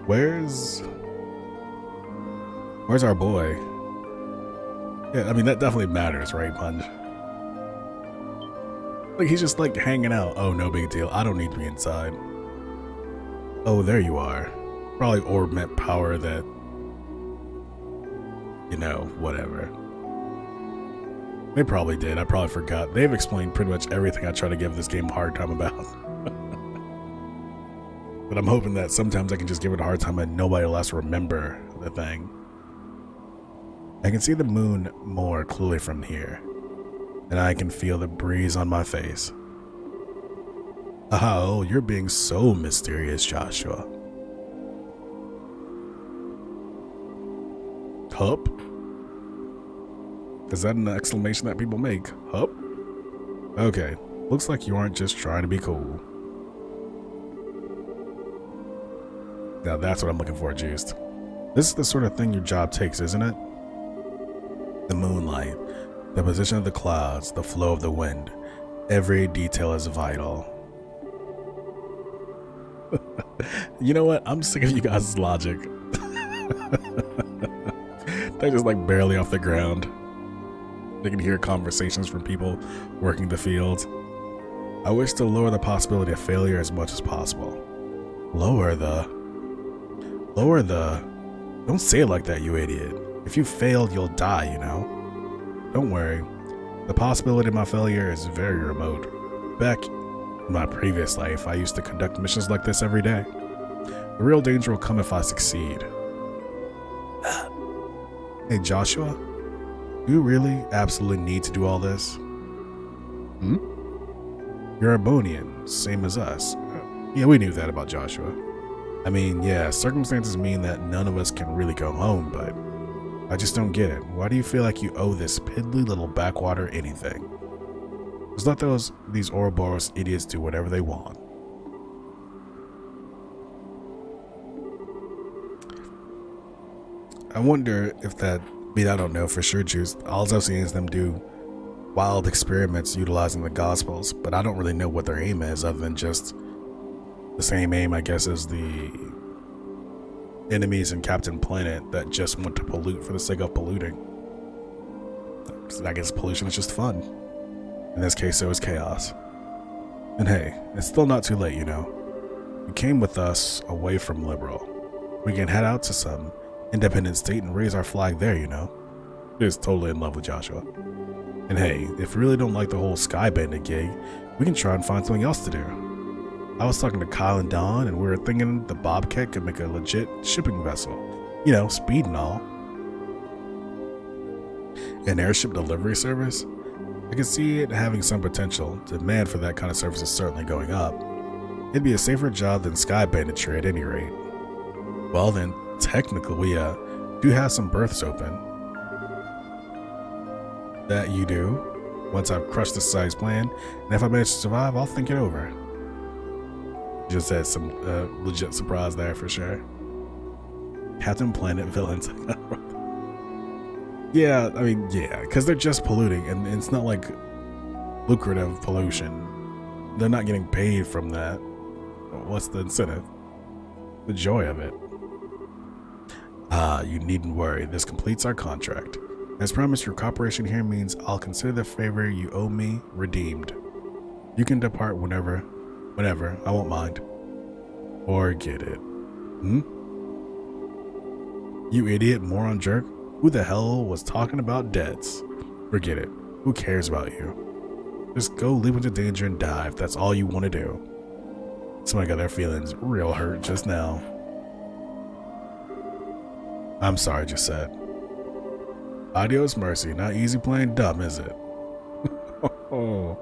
Where's our boy? Yeah, I mean that definitely matters, right, Punch? Like, he's just like hanging out. Oh, no big deal. I don't need to be inside. Oh, there you are. Probably orb meant power that you know, whatever. They probably did. I probably forgot. They've explained pretty much everything I try to give this game a hard time about. But I'm hoping that sometimes I can just give it a hard time and nobody will else remember the thing. I can see the moon more clearly from here, and I can feel the breeze on my face. Oh, you're being so mysterious, Joshua. Hup? Is that an exclamation that people make? Hup? Okay, looks like you aren't just trying to be cool. Now that's what I'm looking for, Juiced. This is the sort of thing your job takes, isn't it? The moonlight, the position of the clouds, the flow of the wind. Every detail is vital. You know what? I'm sick of you guys' logic. They're just like barely off the ground. They can hear conversations from people working the fields. I wish to lower the possibility of failure as much as possible. Lower the... Don't say it like that, you idiot. If you fail, you'll die, you know? Don't worry. The possibility of my failure is very remote. Back in my previous life, I used to conduct missions like this every day. The real danger will come if I succeed. Hey, Joshua? Do you really absolutely need to do all this? You're a Bonian, same as us. Yeah, we knew that about Joshua. I mean, yeah, circumstances mean that none of us can really go home, but I just don't get it. Why do you feel like you owe this piddly little backwater anything? Just let these Ouroboros idiots do whatever they want. I wonder if that... I mean, I don't know for sure, Juice. All I've seen is them do wild experiments utilizing the Gospels, but I don't really know what their aim is other than just the same aim, I guess, as the enemies in Captain Planet that just want to pollute for the sake of polluting. I guess pollution is just fun. In this case, it was chaos. And hey, it's still not too late, you know. You came with us away from Liberal. We can head out to some independent state and raise our flag there, you know. Just totally in love with Joshua. And hey, if you really don't like the whole Sky Bandit gig, we can try and find something else to do. I was talking to Kyle and Don, and we were thinking the Bobcat could make a legit shipping vessel. You know, speed and all. An airship delivery service? I can see it having some potential. Demand for that kind of service is certainly going up. It'd be a safer job than Sky Banditry at any rate. Well then, technically we do have some berths open. That you do. Once I've crushed the size plan, and if I manage to survive, I'll think it over. Just had some legit surprise there for sure. Captain Planet villains. Yeah, I mean, yeah, because they're just polluting, and it's not like lucrative pollution. They're not getting paid from that. What's the incentive? The joy of it. You needn't worry. This completes our contract. As promised, your cooperation here means I'll consider the favor you owe me redeemed. You can depart whenever, I won't mind. Or get it. You idiot, moron jerk. Who the hell was talking about debts? Forget it. Who cares about you? Just go leap into danger and die if that's all you want to do. Somebody got their feelings real hurt just now. I'm sorry, Gisette. Adios, Mercy. Not easy playing dumb, is it? Oh.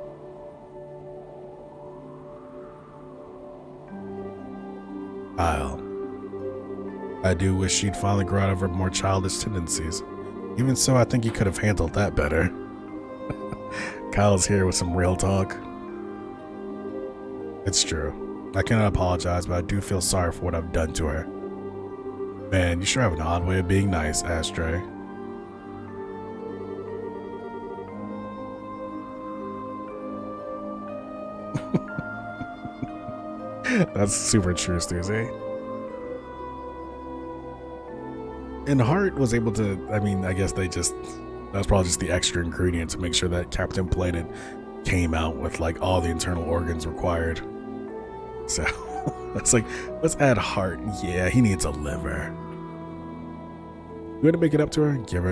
Kyle. I do wish she'd finally grow out of her more childish tendencies. Even so, I think you could have handled that better. Kyle's here with some real talk. It's true. I cannot apologize, but I do feel sorry for what I've done to her. Man, you sure have an odd way of being nice, Astray. That's super true, Stuzy. And Hart was able to, I mean, I guess that was probably just the extra ingredient to make sure that Captain Planet came out with like all the internal organs required. So it's like, let's add Hart. Yeah, he needs a liver. You're going to make it up to her and give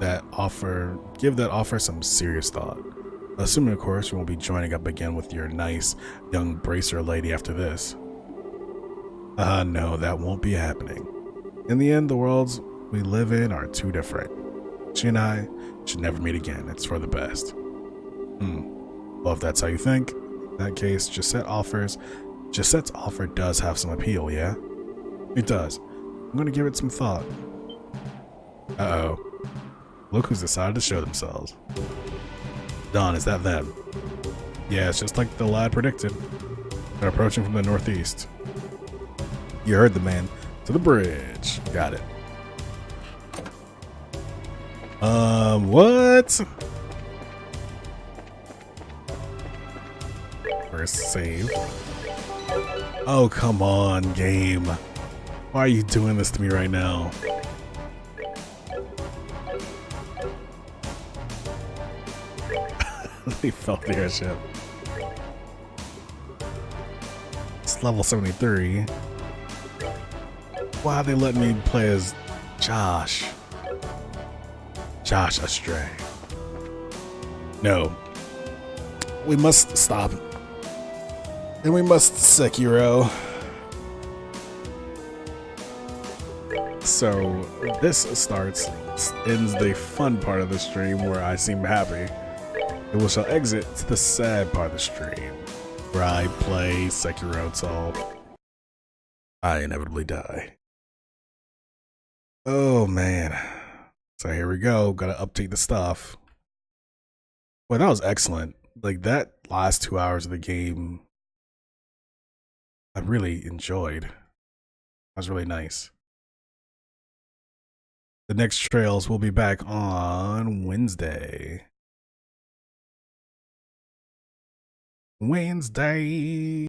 that offer some serious thought. Assuming, of course, you won't be joining up again with your nice young bracer lady after this. No, that won't be happening. In the end, the worlds we live in are too different. She and I should never meet again. It's for the best. Well, if that's how you think, in that case, Giusette's offer does have some appeal, yeah? It does. I'm gonna give it some thought. Uh-oh. Look who's decided to show themselves. Don, is that them? Yeah, it's just like the lad predicted. They're approaching from the northeast. You heard the man. To the bridge. Got it. What? First save. Oh, come on, game. Why are you doing this to me right now? They felt the airship. It's level 73. Why are they letting me play as Josh? Josh Astray. No. We must stop. And we must Sekiro. So this ends the fun part of the stream where I seem happy. And we shall exit to the sad part of the stream where I play Sekiro till I inevitably die. Oh man. So here we go. Gotta update the stuff. Well, that was excellent. Like that last 2 hours of the game, I really enjoyed. That was really nice. The next trails will be back on Wednesday.